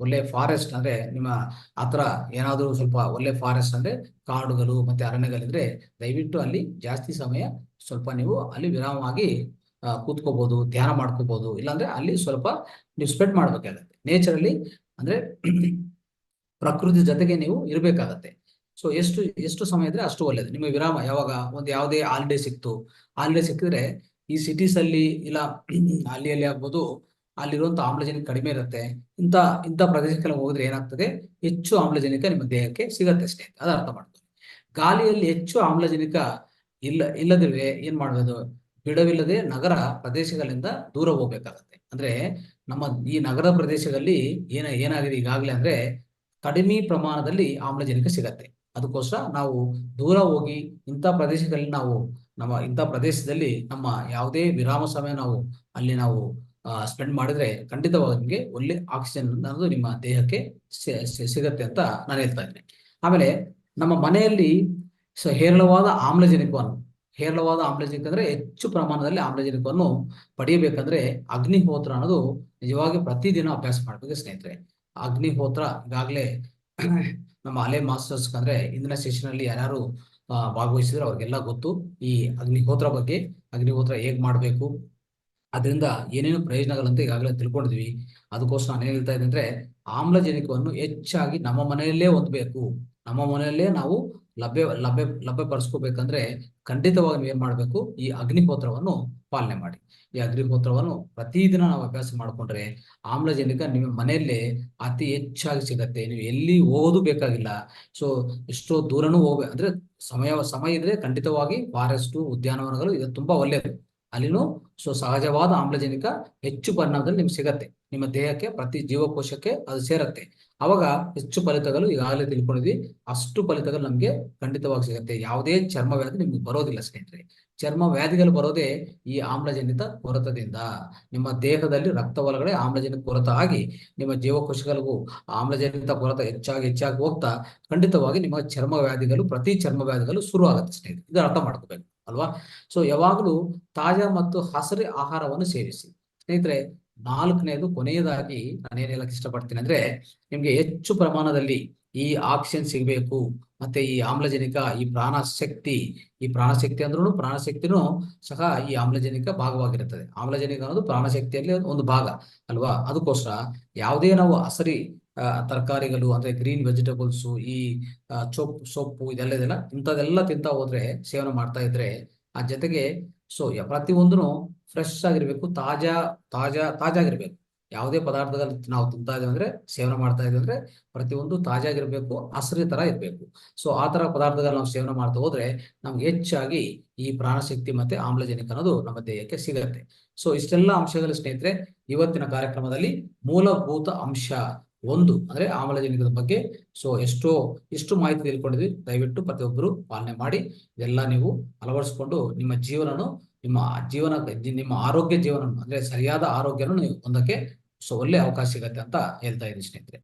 ಒಳ್ಳೆ ಫಾರೆಸ್ಟ್ ಅಂದ್ರೆ ನಿಮ್ಮ ಹತ್ರ ಏನಾದರೂ ಸ್ವಲ್ಪ ಒಳ್ಳೆ ಫಾರೆಸ್ಟ್ ಅಂದ್ರೆ ಕಾಡುಗಳು ಮತ್ತೆ ಅರಣ್ಯಗಳಿದ್ರೆ ದಯವಿಟ್ಟು ಅಲ್ಲಿ ಜಾಸ್ತಿ ಸಮಯ ಸ್ವಲ್ಪ ನೀವು ಅಲ್ಲಿ ವಿರಾಮವಾಗಿ ಕೂತ್ಕೋಬಹುದು, ಧ್ಯಾನ ಮಾಡ್ಕೋಬಹುದು. ಇಲ್ಲಾಂದ್ರೆ ಅಲ್ಲಿ ಸ್ವಲ್ಪ ನೀವು ಸ್ಪೆಂಡ್ ಮಾಡ್ಬೇಕಾಗತ್ತೆ ನೇಚರಲ್ಲಿ, ಅಂದ್ರೆ ಪ್ರಕೃತಿ ಜೊತೆಗೆ ನೀವು ಇರಬೇಕಾಗತ್ತೆ. ಸೊ ಎಷ್ಟು ಸಮಯ ಇದ್ರೆ ಅಷ್ಟು ಒಳ್ಳೇದು. ನಿಮ್ಮ ವಿರಾಮ ಯಾವಾಗ ಯಾವುದೇ ಹಾಲಿಡೇ ಸಿಕ್ಕಿದ್ರೆ ಈ ಸಿಟೀಸ್ ಅಲ್ಲಿ ಇಲ್ಲ ಅಲ್ಲಿ ಆಗ್ಬೋದು, ಅಲ್ಲಿರುವಂತ ಆಮ್ಲಜನಕ ಕಡಿಮೆ ಇರುತ್ತೆ. ಇಂಥ ಇಂಥ ಪ್ರದೇಶಕ್ಕೆಲ್ಲ ಹೋದ್ರೆ ಏನಾಗ್ತದೆ, ಹೆಚ್ಚು ಆಮ್ಲಜನಕ ನಿಮ್ಮ ದೇಹಕ್ಕೆ ಸಿಗತ್ತೆ ಸ್ನೇಹಿತರೆ, ಅದು ಅರ್ಥ ಮಾಡ್ಕೊಳ್ಳಿ. ಗಾಳಿಯಲ್ಲಿ ಹೆಚ್ಚು ಆಮ್ಲಜನಕ ಇಲ್ಲದಿರುವೆ ಏನ್ ಮಾಡ್ಬೋದು, ಬಿಡವಿಲ್ಲದೆ ನಗರ ಪ್ರದೇಶಗಳಿಂದ ದೂರ ಹೋಗ್ಬೇಕಾಗತ್ತೆ. ಅಂದ್ರೆ ನಮ್ಮ ಈ ನಗರ ಪ್ರದೇಶದಲ್ಲಿ ಏನಾಗಿದೆ ಈಗಾಗಲೇ ಅಂದ್ರೆ ಕಡಿಮೆ ಪ್ರಮಾಣದಲ್ಲಿ ಆಮ್ಲಜನಕ ಸಿಗತ್ತೆ. ಅದಕ್ಕೋಸ್ಕರ ನಾವು ದೂರ ಹೋಗಿ ಇಂಥ ಪ್ರದೇಶದಲ್ಲಿ ಇಂಥ ಪ್ರದೇಶದಲ್ಲಿ ನಮ್ಮ ಯಾವುದೇ ವಿರಾಮ ಸಮಯ ಅಲ್ಲಿ ನಾವು ಸ್ಪೆಂಡ್ ಮಾಡಿದ್ರೆ ಖಂಡಿತವಾಗಿ ನಿಮಗೆ ಒಳ್ಳೆ ಆಕ್ಸಿಜನ್ ಅನ್ನೋದು ನಿಮ್ಮ ದೇಹಕ್ಕೆ ಸಿಗತ್ತೆ ಅಂತ ನಾನು ಹೇಳ್ತಾ ಇದ್ದೀನಿ. ಆಮೇಲೆ ನಮ್ಮ ಮನೆಯಲ್ಲಿ ಹೇರಳವಾದ ಆಮ್ಲಜನಕ ಅಂದ್ರೆ ಹೆಚ್ಚು ಪ್ರಮಾಣದಲ್ಲಿ ಆಮ್ಲಜನಕವನ್ನು ಪಡೆಯಬೇಕಂದ್ರೆ ಅಗ್ನಿಹೋತ್ರ ಅನ್ನೋದು ನಿಜವಾಗಿ ಪ್ರತಿದಿನ ಅಭ್ಯಾಸ ಮಾಡಬೇಕು ಸ್ನೇಹಿತರೆ. ಅಗ್ನಿಹೋತ್ರ ಈಗಾಗಲೇ ನಮ್ಮ ಹಳೆ ಮಾಸ್ಟರ್ಸ್ ಅಂದ್ರೆ ಇಂದಿನ ಸೆಷನ್ ಅಲ್ಲಿ ಯಾರು ಭಾಗವಹಿಸಿದ್ರೆ ಅವ್ರಿಗೆಲ್ಲ ಗೊತ್ತು ಈ ಅಗ್ನಿಹೋತ್ರ ಹೇಗ್ ಮಾಡ್ಬೇಕು, ಅದರಿಂದ ಏನೇನು ಪ್ರಯೋಜನಗಳಂತ ಈಗಾಗಲೇ ತಿಳ್ಕೊಂಡಿದ್ವಿ. ಅದಕ್ಕೋಸ್ಕರ ನಾನು ಏನ್ ಹೇಳ್ತಾ ಇದ್ದೀನಿ ಅಂದ್ರೆ ಆಮ್ಲಜನಕವನ್ನು ಹೆಚ್ಚಾಗಿ ನಮ್ಮ ಮನೆಯಲ್ಲೇ ಹೊಂದಬೇಕು, ನಮ್ಮ ಮನೆಯಲ್ಲೇ ನಾವು ಲಭ್ಯಪಡಿಸ್ಕೋಬೇಕಂದ್ರೆ ಖಂಡಿತವಾಗಿ ನೀವು ಏನ್ ಮಾಡ್ಬೇಕು, ಈ ಅಗ್ನಿಹೋತ್ರವನ್ನು ಪಾಲನೆ ಮಾಡಿ. ಈ ಅಗ್ನಿಹೋತ್ರವನ್ನು ಪ್ರತಿದಿನ ನಾವು ಅಭ್ಯಾಸ ಮಾಡ್ಕೊಂಡ್ರೆ ಆಮ್ಲಜನಕ ನಿಮ್ಮ ಮನೆಯಲ್ಲೇ ಅತಿ ಹೆಚ್ಚಾಗಿ ಸಿಗತ್ತೆ. ನೀವು ಎಲ್ಲಿ ಹೋಗೋದು ಬೇಕಾಗಿಲ್ಲ. ಸೊ ಎಷ್ಟೋ ದೂರನೂ ಅಂದ್ರೆ ಸಮಯ ಇದ್ರೆ ಖಂಡಿತವಾಗಿ ಫಾರೆಸ್ಟ್, ಉದ್ಯಾನವನಗಳು ಇದು ತುಂಬಾ ಒಳ್ಳೆಯದು. ಅಲ್ಲಿನೂ ಸಹಜವಾದ ಆಮ್ಲಜನಕ ಹೆಚ್ಚು ಪರಿಣಾಮದಲ್ಲಿ ನಿಮ್ಗೆ ಸಿಗತ್ತೆ. ನಿಮ್ಮ ದೇಹಕ್ಕೆ ಪ್ರತಿ ಜೀವಕೋಶಕ್ಕೆ ಅದು ಸೇರತ್ತೆ. ಅವಾಗ ಹೆಚ್ಚು ಫಲಿತಗಳು ಈಗಾಗಲೇ ತಿಳ್ಕೊಂಡಿದ್ವಿ, ಅಷ್ಟು ಫಲಿತಗಳು ನಮ್ಗೆ ಖಂಡಿತವಾಗಿ ಸಿಗತ್ತೆ. ಯಾವುದೇ ಚರ್ಮ ವ್ಯಾಧಿ ನಿಮ್ಗೆ ಬರೋದಿಲ್ಲ ಸ್ನೇಹಿತರೆ. ಚರ್ಮ ವ್ಯಾಧಿಗಳು ಬರೋದೇ ಈ ಆಮ್ಲಜನಕ ಕೊರತದಿಂದ. ನಿಮ್ಮ ದೇಹದಲ್ಲಿ ರಕ್ತ ಒಳಗಡೆ ಆಮ್ಲಜನಕ ಕೊರತ ಆಗಿ ನಿಮ್ಮ ಜೀವಕೋಶಗಳಿಗೂ ಆಮ್ಲಜನಕ ಕೊರತ ಹೆಚ್ಚಾಗಿ ಹೋಗ್ತಾ ಖಂಡಿತವಾಗಿ ನಿಮ್ಮ ಪ್ರತಿ ಚರ್ಮ ವ್ಯಾಧಿಗಳು ಶುರು ಆಗುತ್ತೆ ಸ್ನೇಹಿತರೆ. ಇದು ಅರ್ಥ ಮಾಡ್ಕೋಬೇಕು ಅಲ್ವಾ. ಸೊ ಯಾವಾಗಲೂ ತಾಜಾ ಮತ್ತು ಹಸಿರು ಆಹಾರವನ್ನು ಸೇವಿಸಿ ಸ್ನೇಹಿತರೆ. ನಾಲ್ಕನೇದು ಕೊನೆಯದಾಗಿ ನಾನು ಏನ್ ಹೇಳಕ್ ಇಷ್ಟಪಡ್ತೀನಿ ಅಂದ್ರೆ, ನಿಮ್ಗೆ ಹೆಚ್ಚು ಪ್ರಮಾಣದಲ್ಲಿ ಈ ಆಕ್ಸಿಜನ್ ಸಿಗಬೇಕು, ಮತ್ತೆ ಈ ಆಮ್ಲಜನಕ, ಈ ಪ್ರಾಣಶಕ್ತಿ ಅಂದ್ರೂ ಪ್ರಾಣಶಕ್ತಿನೂ ಸಹ ಈ ಆಮ್ಲಜನಕ ಭಾಗವಾಗಿರುತ್ತದೆ. ಆಮ್ಲಜನಕ ಅನ್ನೋದು ಪ್ರಾಣಶಕ್ತಿಯಲ್ಲಿ ಒಂದು ಭಾಗ ಅಲ್ವಾ. ಅದಕ್ಕೋಸ್ಕರ ಯಾವುದೇ ನಾವು ಹಸರಿ ತರಕಾರಿಗಳು ಅಂದ್ರೆ ಗ್ರೀನ್ ವೆಜಿಟೇಬಲ್ಸ್, ಈ ಸೊಪ್ಪು ಇದೆಲ್ಲ ಇಂಥದೆಲ್ಲ ತಿಂತಾ ಹೋದ್ರೆ, ಸೇವನೆ ಮಾಡ್ತಾ ಇದ್ರೆ, ಆ ಜೊತೆಗೆ ಪ್ರತಿಯೊಂದನು ಫ್ರೆಶ್ ಆಗಿರ್ಬೇಕು, ತಾಜಾಗಿರ್ಬೇಕು. ಯಾವುದೇ ಪದಾರ್ಥಗಳು ನಾವು ತಿಂತಾ ಇದ್ದೇವೆ ಅಂದ್ರೆ, ಸೇವನೆ ಮಾಡ್ತಾ ಇದ್ದೇವೆ ಅಂದ್ರೆ ಪ್ರತಿಯೊಂದು ತಾಜಾಗಿರ್ಬೇಕು, ಹಸಿರು ತರ ಇರ್ಬೇಕು. ಸೊ ಆ ತರ ಪದಾರ್ಥಗಳು ನಾವು ಸೇವನೆ ಮಾಡ್ತಾ ಹೋದ್ರೆ ನಮ್ಗೆ ಹೆಚ್ಚಾಗಿ ಈ ಪ್ರಾಣಶಕ್ತಿ ಮತ್ತೆ ಆಮ್ಲಜನಕ ಅನ್ನೋದು ನಮ್ಮ ದೇಹಕ್ಕೆ ಸಿಗತ್ತೆ. ಸೊ ಇಷ್ಟೆಲ್ಲ ಅಂಶಗಳು ಸ್ನೇಹಿತರೆ ಇವತ್ತಿನ ಕಾರ್ಯಕ್ರಮದಲ್ಲಿ ಮೂಲಭೂತ ಅಂಶ 1 ಅಂದ್ರೆ ಆಮ್ಲಜನಕದ ಬಗ್ಗೆ ಎಷ್ಟು ಮಾಹಿತಿ ತಿಳ್ಕೊಂಡಿದ್ವಿ. ದಯವಿಟ್ಟು ಪ್ರತಿಯೊಬ್ಬರು ಪಾಲನೆ ಮಾಡಿ. ಇದೆಲ್ಲ ನೀವು ಅಳವಡಿಸಿಕೊಂಡು ನಿಮ್ಮ ಆರೋಗ್ಯ ಜೀವನ ಅಂದ್ರೆ ಸರಿಯಾದ ಆರೋಗ್ಯನ ನೀವು ಹೊಂದಕ್ಕೆ ಒಳ್ಳೆ ಅವಕಾಶ ಸಿಗತ್ತೆ ಅಂತ ಹೇಳ್ತಾ ಇದ್ದೀನಿ ಸ್ನೇಹಿತರೆ.